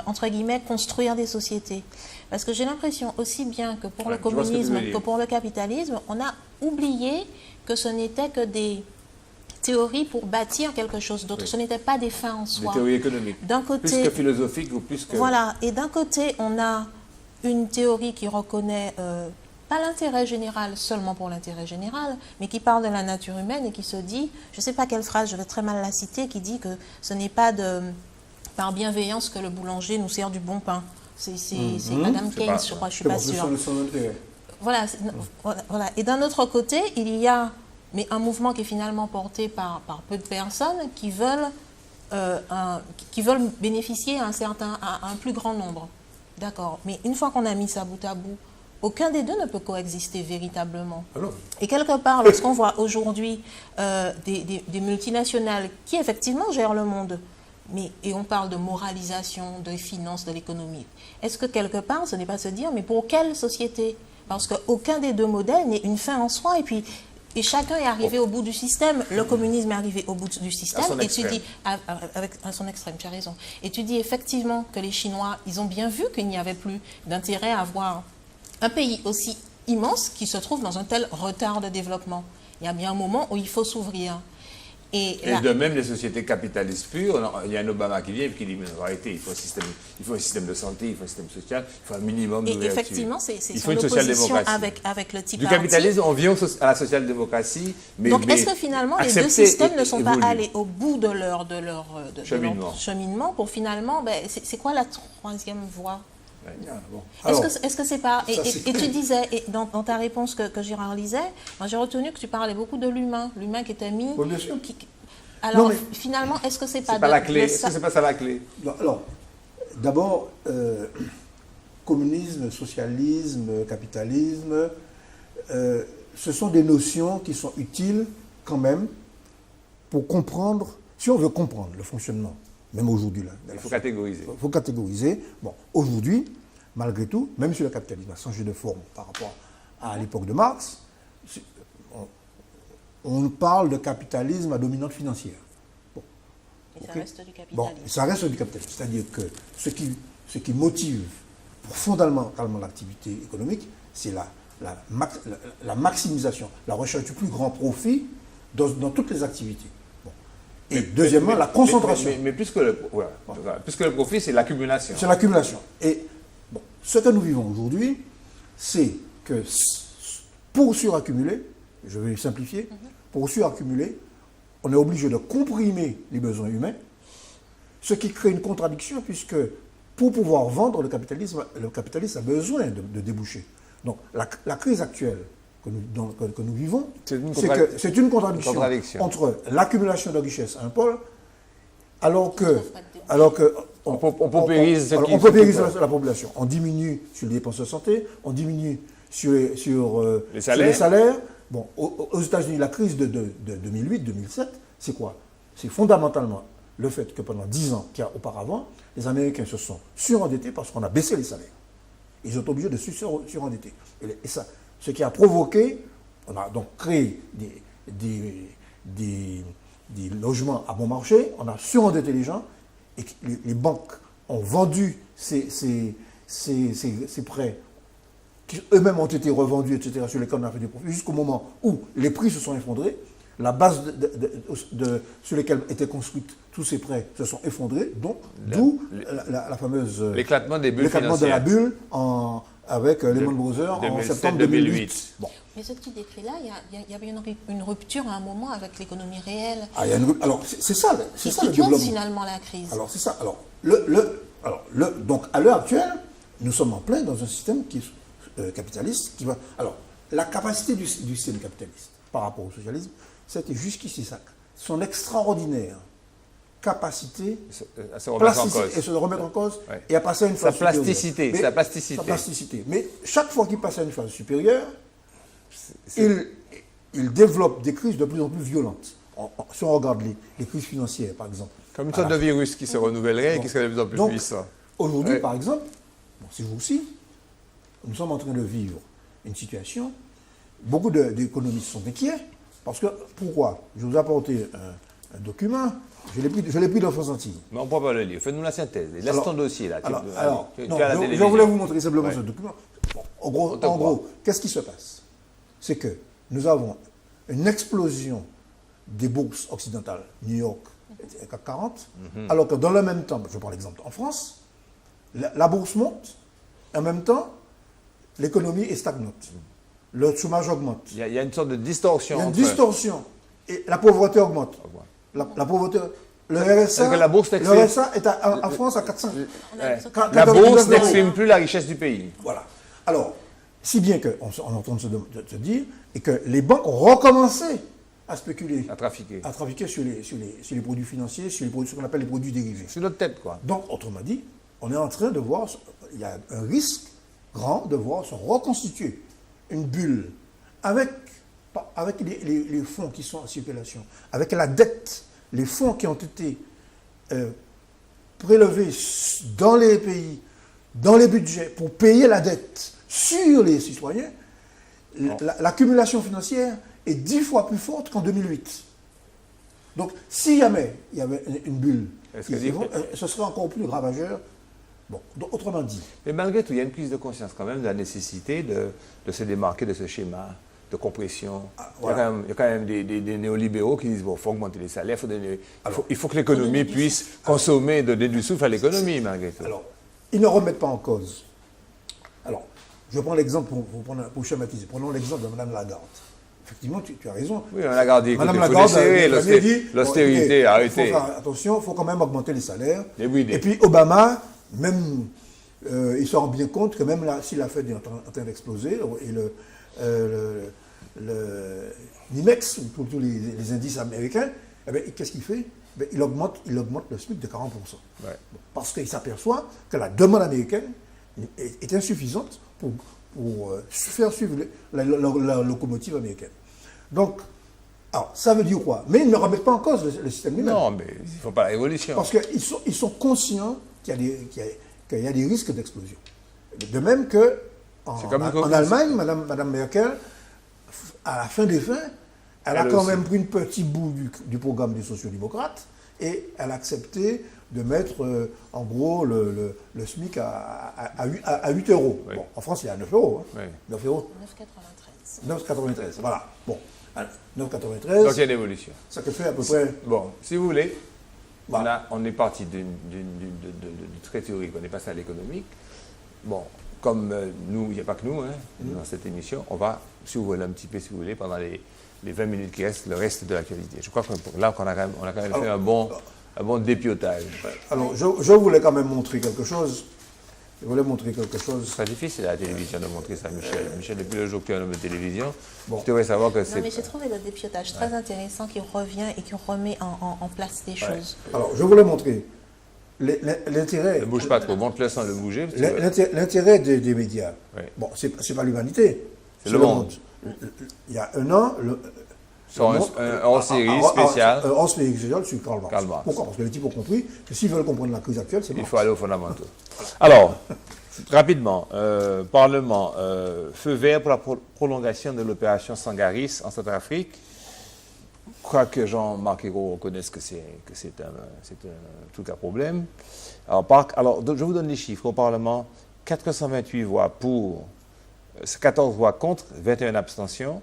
entre guillemets, construire des sociétés. Parce que j'ai l'impression, aussi bien que pour le communisme que pour le capitalisme, on a oublié que ce n'était que des théories pour bâtir quelque chose d'autre. Ce n'était pas des fins en soi. Des théories économiques. D'un côté, plus que philosophiques ou plus que... Voilà, et d'un côté, on a une théorie qui reconnaît... pas l'intérêt général seulement pour l'intérêt général, mais qui parle de la nature humaine et qui se dit, je ne sais pas quelle phrase, je vais très mal la citer, qui dit que ce n'est pas par bienveillance que le boulanger nous sert du bon pain. C'est Madame Keynes, je crois, je ne suis pas sûre. Voilà. Et d'un autre côté, il y a un mouvement qui est finalement porté par peu de personnes qui veulent bénéficier à un plus grand nombre. D'accord. Mais une fois qu'on a mis ça bout à bout, aucun des deux ne peut coexister véritablement. Alors. Et quelque part, lorsqu'on voit aujourd'hui des multinationales qui effectivement gèrent le monde, et on parle de moralisation, de finances, de l'économie, est-ce que quelque part, ce n'est pas se dire, mais pour quelle société ? parce qu'aucun des deux modèles n'est une fin en soi, et chacun est arrivé au bout du système. Le communisme est arrivé au bout du système. Et tu dis, avec son extrême, tu as raison. Et tu dis effectivement que les Chinois, ils ont bien vu qu'il n'y avait plus d'intérêt à avoir un pays aussi immense qui se trouve dans un tel retard de développement. Il y a bien un moment où il faut s'ouvrir. Et de même, les sociétés capitalistes pures, il y a un Obama qui vient et qui dit, mais arrêtez, il faut un système de santé, il faut un système social, il faut un minimum de réactivité. Effectivement, c'est son opposition avec le type du capitalisme, on vient à la social-démocratie. Donc, est-ce que finalement, les deux systèmes ne sont pas allés au bout de leur cheminement pour finalement, c'est quoi la troisième voie? Est-ce que c'est pas... Et tu disais, dans ta réponse que j'ai réalisée, moi j'ai retenu que tu parlais beaucoup de l'humain qui était mis... Oui, bien sûr. Alors, non, finalement, est-ce que c'est pas... C'est pas la clé. Est-ce que c'est pas ça la clé? Alors, d'abord, communisme, socialisme, capitalisme, ce sont des notions qui sont utiles quand même pour comprendre, si on veut comprendre le fonctionnement. Même aujourd'hui, là. Il faut catégoriser. Il faut catégoriser. Bon, aujourd'hui, malgré tout, même si le capitalisme a changé de forme par rapport à l'époque de Marx, on parle de capitalisme à dominante financière. Bon. Et ça reste du capitalisme. Bon, ça reste du capitalisme. C'est-à-dire que ce qui motive fondamentalement l'activité économique, c'est la maximisation, la recherche du plus grand profit dans toutes les activités. Et deuxièmement, la concentration. Mais plus que le profit, c'est l'accumulation. C'est l'accumulation. Et bon, ce que nous vivons aujourd'hui, c'est que pour suraccumuler, je vais simplifier, pour suraccumuler, on est obligé de comprimer les besoins humains, ce qui crée une contradiction puisque pour pouvoir vendre, le capitalisme a besoin de débouchés. Donc la crise actuelle que nous vivons, c'est une contradiction entre l'accumulation de richesses à un pôle, alors que on paupérise la population. On diminue sur les dépenses de santé, on diminue sur les salaires. Bon, aux États-Unis, la crise de 2008-2007, c'est quoi? C'est fondamentalement le fait que pendant 10 ans qu'il y a auparavant, les Américains se sont surendettés parce qu'on a baissé les salaires. Ils sont obligés de se surendetter. Et ça, ce qui a provoqué, on a donc créé des logements à bon marché, on a surendetté les gens, et les banques ont vendu ces prêts qui eux-mêmes ont été revendus, etc., sur lesquels on a fait des profits, jusqu'au moment où les prix se sont effondrés, la base sur laquelle étaient construits tous ces prêts se sont effondrés, donc d'où la fameuse... L'éclatement des bulles financières. L'éclatement de la bulle avec Lehman Brothers en septembre 2008. Bon. Mais ce que tu décris là, il y avait une rupture à un moment avec l'économie réelle. Alors, c'est ça le développement. Qui cause finalement la crise. Alors, c'est ça. Alors, donc, à l'heure actuelle, nous sommes en plein dans un système qui est capitaliste. Alors, la capacité du système capitaliste par rapport au socialisme, c'était jusqu'ici ça. Son extraordinaire capacité à se remettre en cause. Et se remettre en cause, ouais. Et à passer à une phase supérieure. Sa plasticité. Mais chaque fois qu'il passe à une phase supérieure, il développe des crises de plus en plus violentes. Si on regarde les crises financières, par exemple. Comme une sorte de virus qui se renouvellerait et qui serait de plus en plus puissant. Aujourd'hui, par exemple, c'est vous aussi, nous sommes en train de vivre une situation, beaucoup d'économistes sont inquiets, parce que, pourquoi? Je vous ai apporté un document, je l'ai pris dans France Antilles. Mais on ne peut pas le lire, faites-nous la synthèse, laisse ton dossier là. Je voulais vous montrer simplement ce document. En gros, qu'est-ce qui se passe? C'est que nous avons une explosion des bourses occidentales, New York, CAC 40, alors que dans le même temps, je prends l'exemple en France, la bourse monte, et en même temps, l'économie est stagnante. Le chômage augmente. Il y a une sorte de distorsion. Il y a une distorsion. Et la pauvreté augmente. La pauvreté... Le RSA est en France à 400. La bourse n'exprime plus la richesse du pays. Voilà. Alors, si bien qu'on est en train de se dire, et que les banques ont recommencé à spéculer. À trafiquer sur les produits financiers, sur ce qu'on appelle les produits dérivés. Sur notre tête, quoi. Donc, autrement dit, on est en train de voir, il y a un risque grand de voir se reconstituer une bulle avec les fonds qui sont en circulation, avec la dette, les fonds qui ont été prélevés dans les pays, dans les budgets, pour payer la dette sur les citoyens, l'accumulation financière est 10 fois plus forte qu'en 2008. Donc, si jamais il y avait une bulle, ce serait encore plus ravageur. Bon, donc, autrement dit. Mais malgré tout, il y a une prise de conscience quand même de la nécessité de se démarquer de ce schéma de compression. Voilà. Il y a quand même des néolibéraux qui disent, bon, il faut augmenter les salaires, il faut que l'économie puisse consommer, donner du souffle à l'économie, malgré tout. Alors, ils ne remettent pas en cause. Alors, je prends l'exemple pour schématiser. Prenons l'exemple de Mme Lagarde. Effectivement, tu as raison. Oui, Mme Lagarde dit, Madame Lagarde, l'austérité, arrêtez. Il faut faire attention, il faut quand même augmenter les salaires. Et puis Obama, même, il se rend bien compte que même là, si la Fed est en train d'exploser, et l'IMEX, pour tous les indices américains, eh qu'est-ce qu'il fait? Il augmente le SMIC de 40%. Ouais. Parce qu'il s'aperçoit que la demande américaine est insuffisante pour faire suivre la locomotive américaine. Donc, alors, ça veut dire quoi? Mais ils ne remettent pas en cause le système lui-même. Non, mais il ne faut pas la révolution. Parce qu'ils sont conscients qu'il y a des risques d'explosion. De même que en Allemagne, Madame Merkel, à la fin des fins, elle a quand même pris un petit bout du programme des sociodémocrates et elle a accepté de mettre en gros le SMIC à 8 euros. Oui. Bon, en France, il est à 9 euros. Hein. Oui. 9 euros. 9,93. 9,93, voilà. Bon, 9,93. Donc il y a une évolution. Ça te fait à peu près. Bon, si vous voulez, voilà. on est parti du très théorique, on est passé à l'économique. Bon, comme nous, il n'y a pas que nous dans cette émission, on va, si vous voulez un petit peu, si vous voulez, pendant les 20 minutes qui restent, le reste de l'actualité. Je crois que là, on a quand même fait un bon dépiotage. Alors, je voulais quand même montrer quelque chose. C'est très difficile à la télévision de montrer ça, Michel. Michel, depuis le jour que tu es un homme de télévision, tu devrais savoir que c'est... Non, mais j'ai trouvé le dépiotage très intéressant qui revient et qui remet en place des choses. Alors, je voulais montrer l'intérêt... Ne bouge pas trop, montre-le sans le bouger. L'intérêt des médias. Oui. Bon, c'est pas l'humanité. C'est le monde. Il y a un an... un hors-série spécial. Un hors-série spécial sur Karl Marx. Karl Marx. Pourquoi? Parce que les types ont compris que s'ils veulent comprendre la crise actuelle, c'est Marx. Il faut aller aux fondamentaux. Alors, rapidement, Parlement, feu vert pour la prolongation de l'opération Sangaris en Centrafrique. Je crois que Jean-Marc Ayrault reconnaisse que c'est un tout cas problème. Alors, je vous donne les chiffres. Au Parlement, 428 voix pour, 14 voix contre, 21 abstentions.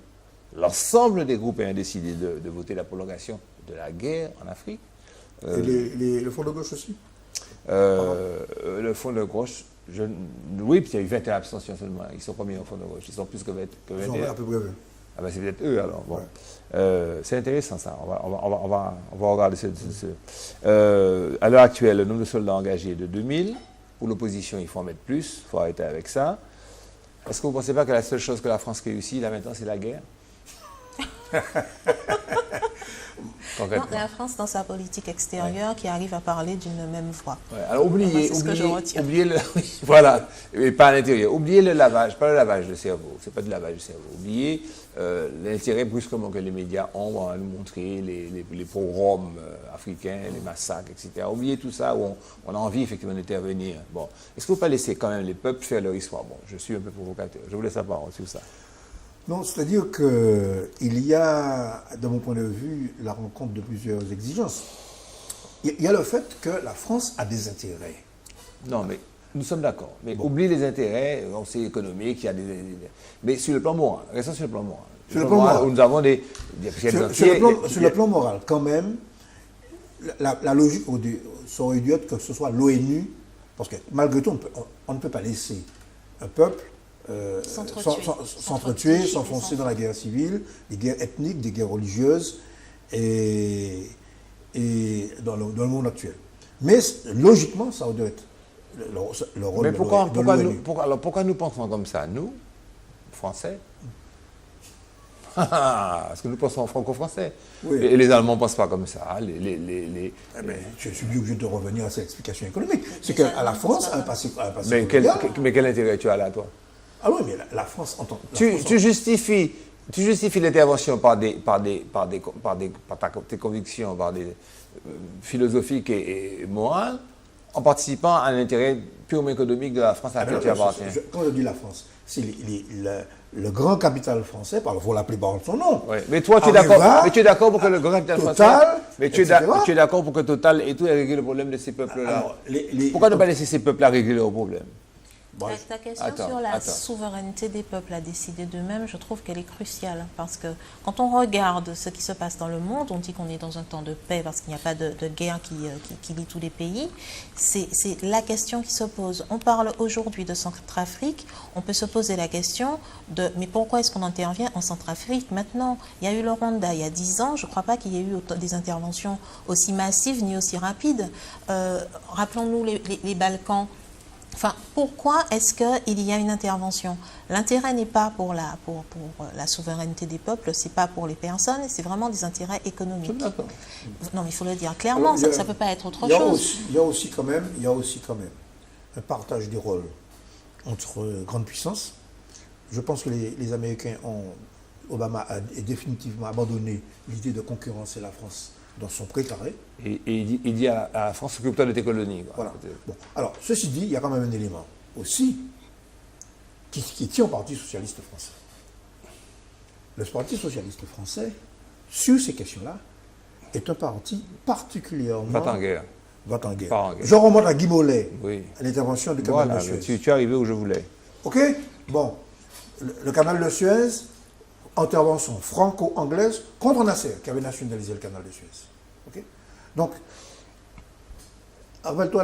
L'ensemble des groupes ayant décidé de voter la prolongation de la guerre en Afrique. Et le Front de gauche aussi? Le Front de gauche, oui, puis il y a eu 21 abstentions seulement. Ils sont combien au Front de gauche? Ils sont plus que 21. Ils sont à peu près 20. Ah ben c'est peut-être eux alors. Bon. Ouais. C'est intéressant ça. On va regarder à l'heure actuelle, le nombre de soldats engagés est de 2000. Pour l'opposition, il faut en mettre plus. Il faut arrêter avec ça. Est-ce que vous ne pensez pas que la seule chose que la France réussit là maintenant, c'est la guerre? Non, la France, dans sa politique extérieure, qui arrive à parler d'une même voix. Ouais, alors oubliez voilà, et pas à l'intérieur. Oubliez le lavage, pas le lavage de cerveau, c'est pas du lavage de cerveau. Oubliez l'intérêt brusquement que les médias ont à nous montrer les pogroms africains, les massacres, etc. Oubliez tout ça où on a envie effectivement d'intervenir. Bon, est-ce que vous ne pouvez pas laisser quand même les peuples faire leur histoire? Bon, je suis un peu provocateur, je voulais savoir sur ça. Non, c'est-à-dire qu'il y a, de mon point de vue, la rencontre de plusieurs exigences. Il y a le fait que la France a des intérêts. Non, mais nous sommes d'accord. Mais oublie les intérêts, on sait économique, il y a des... Mais sur le plan moral, restons sur le plan moral. Sur le plan moral, où nous avons des... Sur le plan moral, quand même, la logique serait dû être que ce soit l'ONU, parce que malgré tout, on ne peut pas laisser un peuple s'entretuer, s'enfoncer dans la guerre civile, des guerres ethniques, des guerres religieuses, et dans le monde actuel. Mais logiquement, ça doit être le rôle de l'ONU. Pourquoi nous pensons comme ça, nous, Français? Parce que nous pensons franco-français. Oui. Et les Allemands ne pensent pas comme ça. Je suis obligé de revenir à cette explication économique. C'est qu'à la France, un passé mais quel intérêt tu as là, toi? Ah oui, mais la France entend. Tu justifies l'intervention par tes convictions, par des philosophiques et morales, en participant à l'intérêt purement économique de la France à laquelle tu appartiens. Quand je dis la France, c'est le grand capital français, il faut l'appeler par son nom. Oui. Mais toi, tu es d'accord pour que le grand capital français... Mais tu es d'accord pour que Total et tout régler le problème de ces peuples-là? Pourquoi ne pas laisser ces peuples-là régler leurs problèmes? Ta question sur la souveraineté des peuples à décider d'eux-mêmes, je trouve qu'elle est cruciale. Parce que quand on regarde ce qui se passe dans le monde, on dit qu'on est dans un temps de paix parce qu'il n'y a pas de guerre qui lie tous les pays. C'est la question qui se pose. On parle aujourd'hui de Centrafrique, on peut se poser la question de mais pourquoi est-ce qu'on intervient en Centrafrique maintenant? Il y a eu le Rwanda il y a 10 ans, je ne crois pas qu'il y ait eu des interventions aussi massives ni aussi rapides. Rappelons-nous les Balkans. Enfin, pourquoi est-ce qu'il y a une intervention? L'intérêt n'est pas pour la souveraineté des peuples, c'est pas pour les personnes, c'est vraiment des intérêts économiques. Non, mais il faut le dire clairement, ça ne peut pas être autre chose. Il y a aussi quand même un partage des rôles entre grandes puissances. Je pense que les Américains Obama a définitivement abandonné l'idée de concurrencer la France dans son précaré. Et il dit à la France, occupe-toi de tes colonies. Voilà. Bon. Alors, ceci dit, il y a quand même un élément aussi qui tient au Parti socialiste français. Le Parti socialiste français, sur ces questions-là, est un parti particulièrement... Va en guerre. Je remonte à Guy Mollet, à l'intervention du canal de Suez. Tu es arrivé où je voulais. OK? Bon, le canal de Suez, intervention franco-anglaise contre Nasser, qui avait nationalisé le canal de Suez. Okay? Donc, rappelle-toi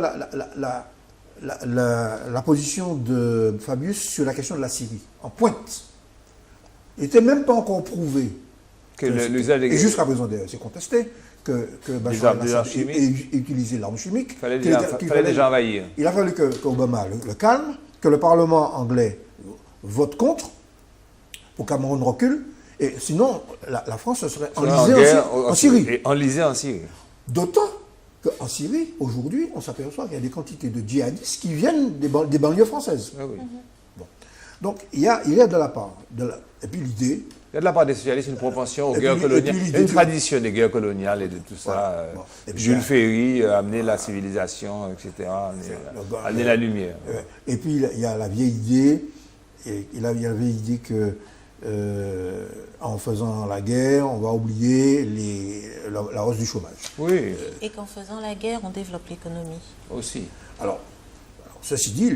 la position de Fabius sur la question de la Syrie, en pointe. Il n'était même pas encore prouvé, et jusqu'à présent d'ailleurs c'est contesté, que Bachar el-Assad ait utilisé l'arme chimique. Il fallait déjà envahir. Il a fallu qu'Obama le calme, que le Parlement anglais vote contre, pour que Cameroun recule, et sinon la France se serait enlisée en Syrie. Et enlisée en Syrie. D'autant qu'en Syrie, aujourd'hui, on s'aperçoit qu'il y a des quantités de djihadistes qui viennent des banlieues françaises. Ah oui. Bon. Donc il y a de la part, et puis l'idée... Il y a de la part des socialistes une propension aux guerres coloniales, une tradition des guerres coloniales et de tout ça. Voilà. Bon. Jules Ferry, amener la civilisation, etc., amener la lumière. Et puis il y a la vieille idée, il avait dit que en faisant la guerre, on va oublier la hausse du chômage. Oui. Et qu'en faisant la guerre, on développe l'économie. Aussi. Alors ceci dit,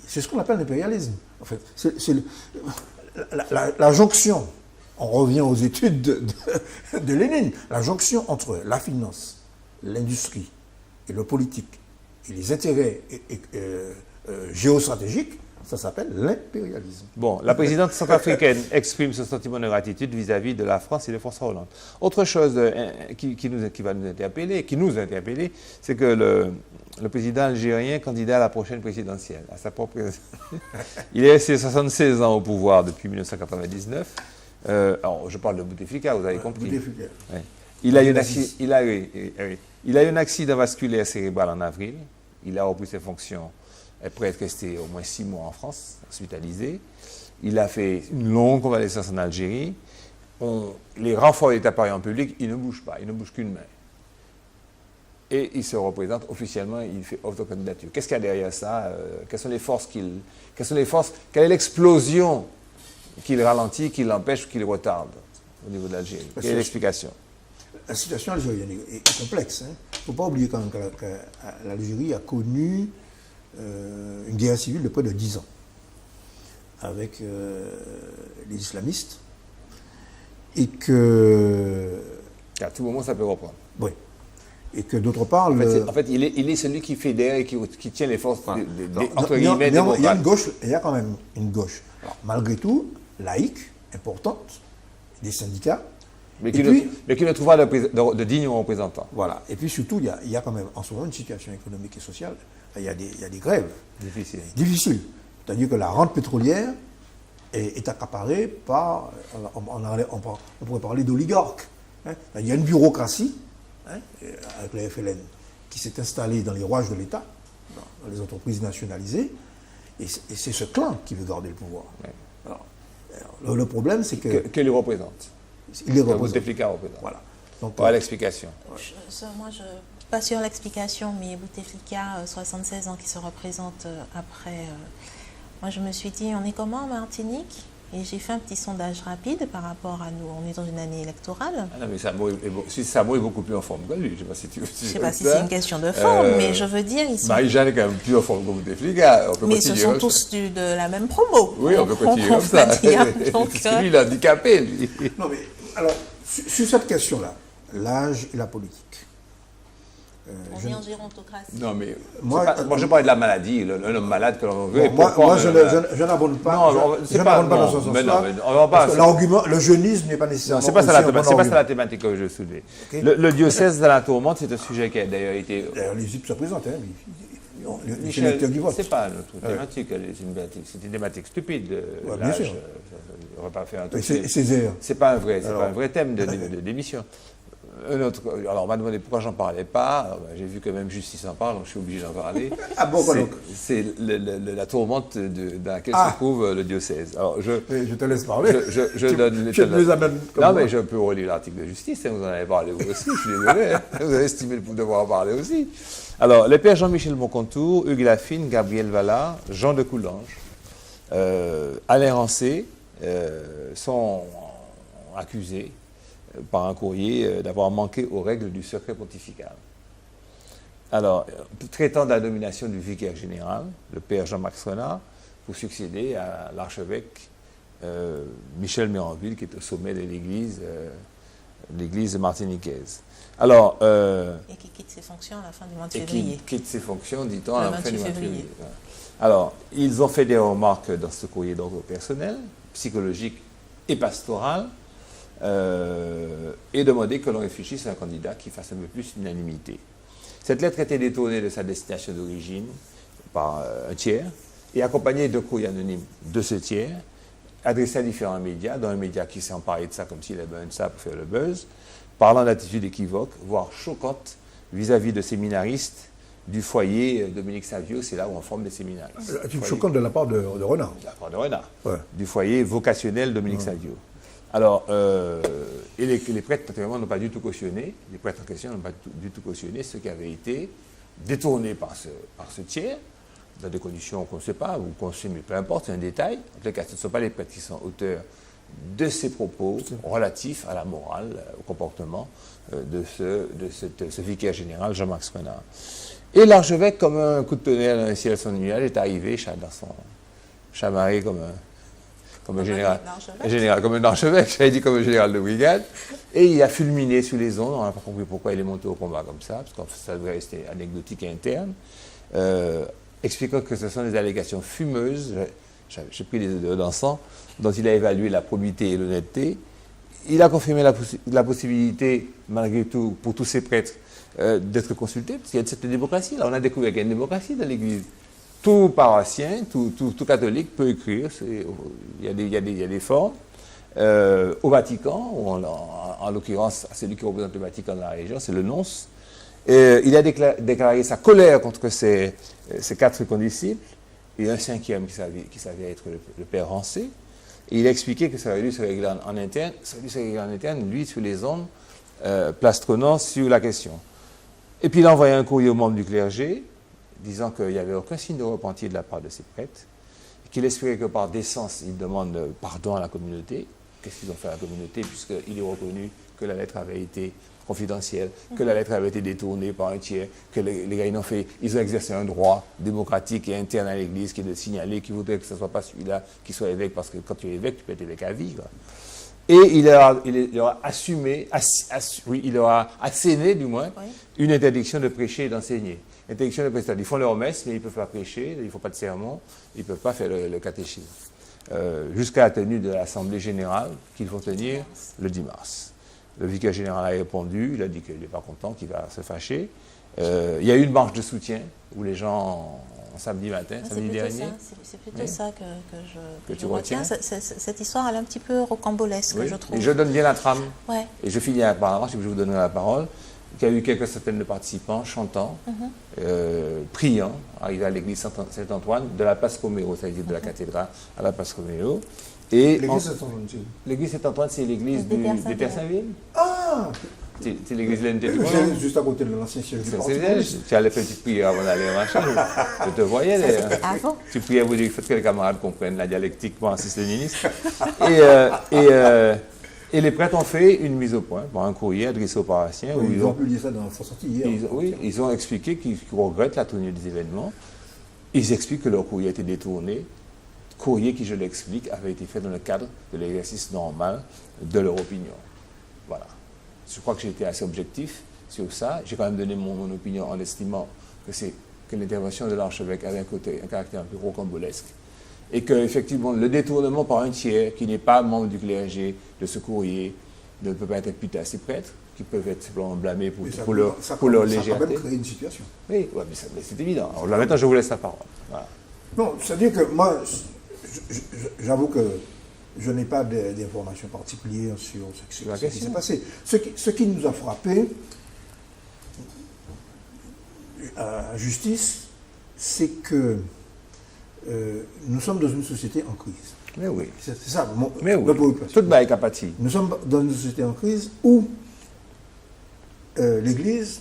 c'est ce qu'on appelle l'impérialisme. En fait, c'est la jonction, on revient aux études de Lénine, la jonction entre la finance, l'industrie et le politique et les intérêts géostratégiques, ça s'appelle l'impérialisme. Bon, la présidente centrafricaine exprime ce sentiment de gratitude vis-à-vis de la France et de François Hollande. Autre chose qui va nous interpeller, c'est que le président algérien candidat à la prochaine présidentielle, à sa propre... Il est resté 76 ans au pouvoir depuis 1999. Alors, je parle de Bouteflika, vous avez compris. Bouteflika. Ouais. Il a eu un accident vasculaire cérébral en avril. Il a repris ses fonctions après être resté au moins 6 mois en France, hospitalisé. Il a fait une longue convalescence en Algérie. Les renforts d'État paris en public, il ne bouge pas, il ne bouge qu'une main. Et il se représente officiellement, il fait offre de candidature. Qu'est-ce qu'il y a derrière ça? Quelles sont les forces quelle est l'explosion qu'il ralentit, qu'il empêche ou qu'il retarde au niveau de l'Algérie? Quelle est l'explication? La situation algérienne est complexe. Il ne faut pas oublier quand même que l'Algérie a connu une guerre civile de près de 10 ans avec les islamistes et que... À tout moment, ça peut reprendre. Oui. Et que d'autre part... En fait, il est celui qui fédère et qui tient les forces entre guillemets démocrates. Il y a quand même une gauche. Alors, malgré tout, laïque, importante, des syndicats. Mais qui ne trouve pas de dignes représentants. Voilà. Et puis surtout, il y a quand même en ce moment une situation économique et sociale. Il y a des grèves. Difficiles. C'est-à-dire que la rente pétrolière est accaparée par... On pourrait parler d'oligarques. Hein. Il y a une bureaucratie, hein, avec la FLN, qui s'est installée dans les rouages de l'État, dans les entreprises nationalisées. Et c'est ce clan qui veut garder le pouvoir. Ouais. Alors, le problème, c'est que... Qu'il les représente. Il les représente. Bouteflika représente. Voilà. Donc, voilà l'explication. Moi, pas sur l'explication, mais Bouteflika, 76 ans, qui se représente après... moi, je me suis dit, on est comment en Martinique? Et j'ai fait un petit sondage rapide par rapport à nous. On est dans une année électorale. Ah non, mais Samo est beaucoup plus en forme que lui. Je ne sais pas si tu Je ne sais pas si c'est une question de forme, mais je veux dire... Marie-Jeanne est quand même plus en forme que vous, les mais ce sont tous de la même promo. Oui, on peut continuer comme ça. C'est lui, il est handicapé, lui. Non, mais alors, sur cette question-là, l'âge et la politique. On est en gérontocratie. Non, mais moi, je parle de la maladie, un homme malade que l'on veut. Bon, moi je n'abonde pas. Non, je n'abonde pas dans ce sens-là. Parce que l'argument, le jeunisme n'est pas nécessairement. C'est pas ça la thématique que je soulevais. Okay. Le diocèse de la Tourmente, c'est un sujet qui a d'ailleurs été. D'ailleurs, les IP se présentent. Michel, c'est pas notre thématique, c'est une thématique stupide. Bien sûr. On va pas faire un truc. C'est pas un vrai thème d'émission. Alors, on m'a demandé pourquoi j'en parlais pas. J'ai vu que même Justice en parle, donc je suis obligé d'en parler. Ah bon, donc c'est la tourmente dans laquelle se trouve le diocèse. Alors, je te laisse parler. Je donne non, mais je peux relire l'article de Justice. Vous en avez parlé vous aussi, je suis désolé. Vous avez estimé le devoir en parler aussi. Alors, les pères Jean-Michel Boncontour, Hugues Lafine, Gabriel Vallard, Jean de Coulanges, Alain Rancé sont accusés par un courrier d'avoir manqué aux règles du secret pontifical. Alors, traitant de la nomination du vicaire général, le père Jean-Max Renard, pour succéder à l'archevêque Michel Méranville, qui est au sommet de l'église martiniquaise. Alors, et qui quitte ses fonctions à la fin du mois de février. Qui quitte ses fonctions, dit-on, à la fin du mois de février. Alors, ils ont fait des remarques dans ce courrier d'ordre personnel, psychologique et pastoral, et demander que l'on réfléchisse à un candidat qui fasse un peu plus l'unanimité. Cette lettre était détournée de sa destination d'origine par un tiers et accompagnée de courriers anonymes de ce tiers, adressé à différents médias, dont un média qui s'est emparé de ça comme s'il avait un ça pour faire le buzz, parlant d'attitudes équivoques, voire choquantes, vis-à-vis de séminaristes du foyer Dominique Savio, c'est là où on forme des séminaristes. Attitude choquante de la part de Renard. De la part de Renard, du foyer vocationnel Dominique Savio. Alors, et les prêtres, naturellement, n'ont pas du tout cautionné, les prêtres en question n'ont pas du tout cautionné ce qui avait été détourné par ce tiers, dans des conditions qu'on ne sait pas, ou qu'on sait, mais peu importe, c'est un détail. En tout cas, ce ne sont pas les prêtres qui sont auteurs de ces propos relatifs à la morale, au comportement de ce vicaire général, Jean-Max Renard. Et l'archevêque, comme un coup de tonnerre dans un ciel sans nuage, est arrivé dans son chamarré comme un général, comme un archevêque, j'avais dit comme un général de brigade, et il a fulminé sur les ondes. On n'a pas compris pourquoi il est monté au combat comme ça, parce que ça devrait rester anecdotique et interne, expliquant que ce sont des allégations fumeuses. J'ai pris des odeurs d'encens, dont il a évalué la probité et l'honnêteté. Il a confirmé la possibilité, malgré tout, pour tous ces prêtres, d'être consultés, parce qu'il y a cette démocratie. Là, on a découvert qu'il y a une démocratie dans l'Église. Tout paroissien, tout catholique peut écrire, il y a des formes. Au Vatican, ou en l'occurrence, celui qui représente le Vatican dans la région, c'est le nonce. Il a déclaré sa colère contre ces 4 condisciples, et un 5e qui savait être le père Rancé. Et il a expliqué que ça aurait dû se régler en interne, lui sur les ondes, plastronnant sur la question. Et puis il a envoyé un courrier aux membres du clergé, disant qu'il n'y avait aucun signe de repentir de la part de ses prêtres, qu'il espérait que par décence, ils demandent pardon à la communauté. Qu'est-ce qu'ils ont fait à la communauté, puisqu'il est reconnu que la lettre avait été confidentielle, que la lettre avait été détournée par un tiers, que les gars, ils ont exercé un droit démocratique et interne à l'Église qui est de signaler qu'ils voudraient que ce ne soit pas celui-là qui soit évêque, parce que quand tu es évêque, tu peux être évêque à vie. Quoi. Et il aura asséné, du moins, une interdiction de prêcher et d'enseigner. Interdiction de prêcher. Ils font leur messe, mais ils ne peuvent pas prêcher, ils ne font pas de sermon, ils ne peuvent pas faire le catéchisme. Jusqu'à la tenue de l'Assemblée générale qu'ils vont tenir le 10 mars. Le vicaire général a répondu, il a dit qu'il n'est pas content, qu'il va se fâcher. Il y a eu une marche de soutien où les gens, samedi matin, samedi dernier. C'est plutôt ça que je retiens. Cette histoire, elle est un petit peu rocambolesque, je trouve. Et je donne bien la trame. Ouais. Et je finis apparemment, je vous donnerai la parole. Il y a eu quelques centaines de participants chantant, priant, arrivés à l'église Saint-Antoine, de la place Roméo, c'est-à-dire de la cathédrale à la place Roméo. L'église Saint-Antoine, l'église Saint-Antoine, c'est l'église des Pères Saint-Ville. Ah, C'est l'église Lente. Juste à côté de l'ancien siège du parti. Tu allais faire une petite prière avant d'aller marcher. Je te voyais. Avant. Tu priais pour dire que les camarades comprennent la dialectique marxiste-léniniste. Et les prêtres ont fait une mise au point par un courrier adressé aux paroissiens. Oui, ils ont publié ça dans la sortie hier. Ils ont expliqué qu'ils regrettent la tenue des événements. Ils expliquent que leur courrier a été détourné. Courrier qui, je l'explique, avait été fait dans le cadre de l'exercice normal de leur opinion. Voilà. Je crois que j'ai été assez objectif sur ça. J'ai quand même donné mon opinion en estimant que l'intervention de l'archevêque avait un caractère un peu rocambolesque. Et qu'effectivement, le détournement par un tiers qui n'est pas membre du clergé de ce courrier ne peut pas être imputé à ces prêtres, qui peuvent être simplement blâmés pour leur légèreté. Ça peut même créer une situation. Oui, ouais, mais c'est évident. Alors là, maintenant, je vous laisse la parole. Voilà. Non, c'est-à-dire que moi, j'avoue que je n'ai pas d'informations particulières sur ce qui s'est passé. Ce qui nous a frappé à justice, c'est que nous sommes dans une société en crise. Mais oui. C'est ça. Mais oui. Tout le monde est apathie. Nous sommes dans une société en crise où l'Église,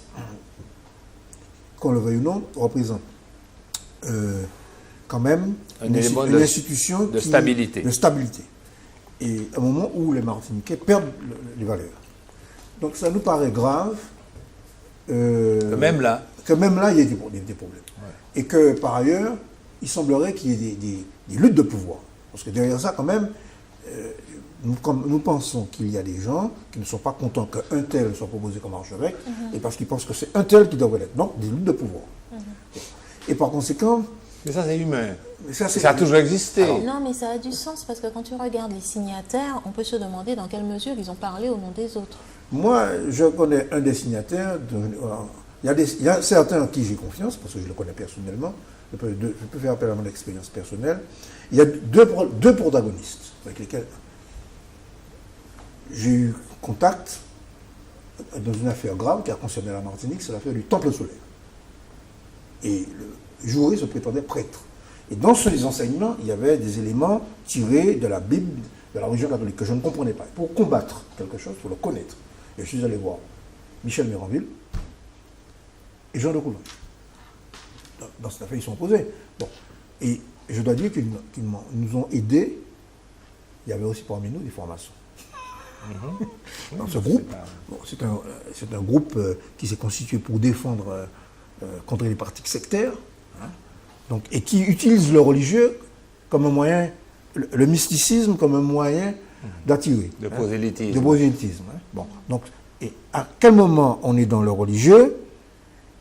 qu'on le veuille ou non, représente quand même une institution de stabilité. Et à un moment où les Martiniquais perdent les valeurs. Donc ça nous paraît grave que même là, il y ait des problèmes. Ouais. Et que par ailleurs, il semblerait qu'il y ait des luttes de pouvoir. Parce que derrière ça, quand même, nous pensons qu'il y a des gens qui ne sont pas contents qu'un tel soit proposé comme archevêque, et parce qu'ils pensent que c'est un tel qui devrait l'être. Donc, des luttes de pouvoir. Et par conséquent... Mais ça, c'est humain. Ça a toujours existé. Alors, non, mais ça a du sens, parce que quand tu regardes les signataires, on peut se demander dans quelle mesure ils ont parlé au nom des autres. Moi, je connais un des signataires. Il y a certains en qui j'ai confiance, parce que je le connais personnellement. Je peux faire appel à mon expérience personnelle. Il y a deux protagonistes avec lesquels j'ai eu contact dans une affaire grave qui a concerné la Martinique, c'est l'affaire du Temple solaire. Et le juré se prétendait prêtre. Et dans ces enseignements, il y avait des éléments tirés de la Bible, de la religion catholique, que je ne comprenais pas. Pour combattre quelque chose, il faut le connaître. Et je suis allé voir Michel Méranville et Jean de Coulon. Dans cette affaire, ils sont opposés. Bon. Et je dois dire qu'ils nous ont aidés. Il y avait aussi parmi nous des formations. Dans ce groupe, c'est un groupe qui s'est constitué pour défendre contre les pratiques sectaires, donc, et qui utilise le religieux comme un moyen, le mysticisme comme un moyen d'attirer. De prosélytisme. De prosélytisme. Bon. Donc, et à quel moment on est dans le religieux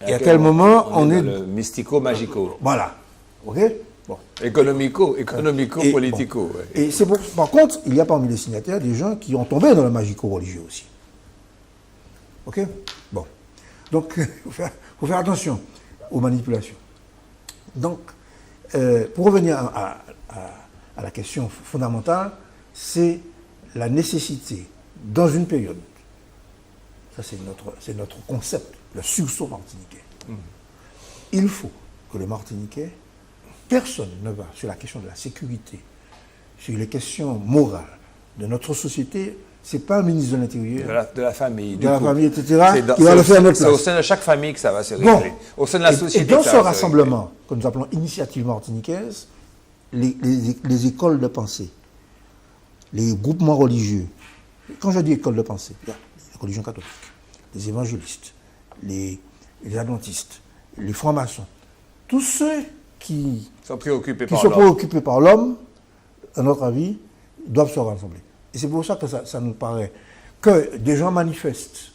et à quel moment on est dans le mystico-magico. Voilà. OK? Bon. Économico-politico. Bon. Et c'est par contre, il y a parmi les signataires des gens qui ont tombé dans le magico-religieux aussi. OK? Bon. Donc, il faut faire attention aux manipulations. Donc, pour revenir à la question fondamentale, c'est la nécessité, dans une période, ça c'est notre concept, le sursaut martiniquais. Il faut que les Martiniquais, personne ne va sur la question de la sécurité, sur les questions morales de notre société. C'est pas un ministre de l'Intérieur, de la famille, etc., qui va le faire à notre place. C'est au sein de chaque famille que ça va se régler. Au sein de la société. Et dans ce rassemblement, que nous appelons Initiative martiniquaise, les écoles de pensée, les groupements religieux, quand je dis école de pensée, il y a la religion catholique, les évangélistes, les adventistes, les francs-maçons, tous ceux qui sont préoccupés par l'homme, à notre avis, doivent se rassembler. Et c'est pour ça que ça nous paraît que des gens manifestent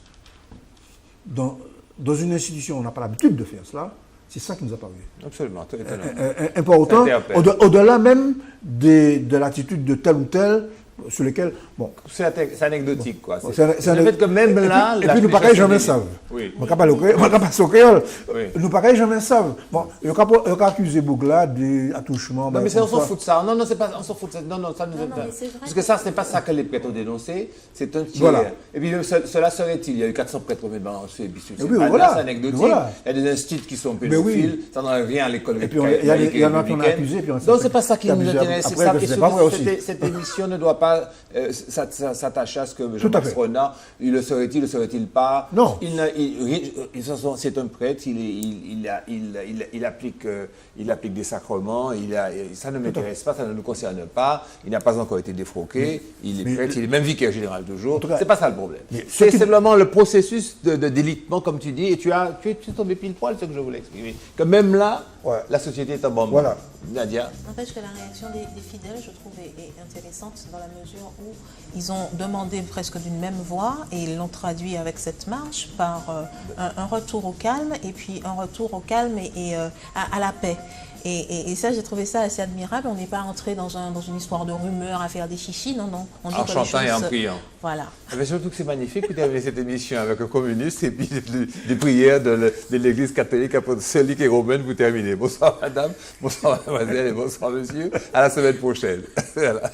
dans une institution, on n'a pas l'habitude de faire cela, c'est ça qui nous a paru. Absolument, important, au-delà même de l'attitude de tel ou tel, sur lesquels... Bon. C'est anecdotique, quoi. C'est le fait que même là... Et puis nous, pareil, jamais savent. Oui. On ne peut pas passer au créole. Nous, pareil, jamais savent. Bon, il n'y a pas accusé Bougla d'attouchement. Non, mais on s'en fout de ça. Non, c'est pas... On s'en fout de ça. Non, ça nous intéresse. Parce que ça, ce n'est pas ça que les prêtres ont dénoncé. C'est un tiers. Voilà. Et puis, cela serait-il. Il y a eu 400 prêtres balancés. C'est anecdotique. Il y a des instituts qui sont pédophiles. Ça n'en revient à l'école. Et puis, il y en a qui ont accusé. Donc, ce n'est pas ça qui nous intéresse. Cette émission ne doit pas pas s'attacher à ce que Jean-Max Renard, il le serait-il pas? Non. C'est un prêtre, il applique des sacrements, ça ne m'intéresse pas, ça ne nous concerne pas, il n'a pas encore été défroqué, il est prêtre, il est même vicaire général toujours. C'est pas ça le problème. C'est simplement le processus de délitement, comme tu dis, et tu es tombé pile poil, ce que je voulais exprimer. Que même là, la société est en bon voilà. Nadia. N'empêche que la réaction des fidèles, je trouve, est intéressante dans la mesure où ils ont demandé presque d'une même voix et ils l'ont traduit avec cette marche par un retour au calme et puis un retour au calme et à la paix. Et ça, j'ai trouvé ça assez admirable. On n'est pas entré dans une histoire de rumeurs, à faire des chichis, non. On dit en chantant et en priant. Voilà. Mais surtout que c'est magnifique que tu avais cette émission avec un communiste et puis des prières de l'Église catholique apostolique et romaine pour terminer. Bonsoir madame, bonsoir mademoiselle et bonsoir monsieur. À la semaine prochaine. Voilà.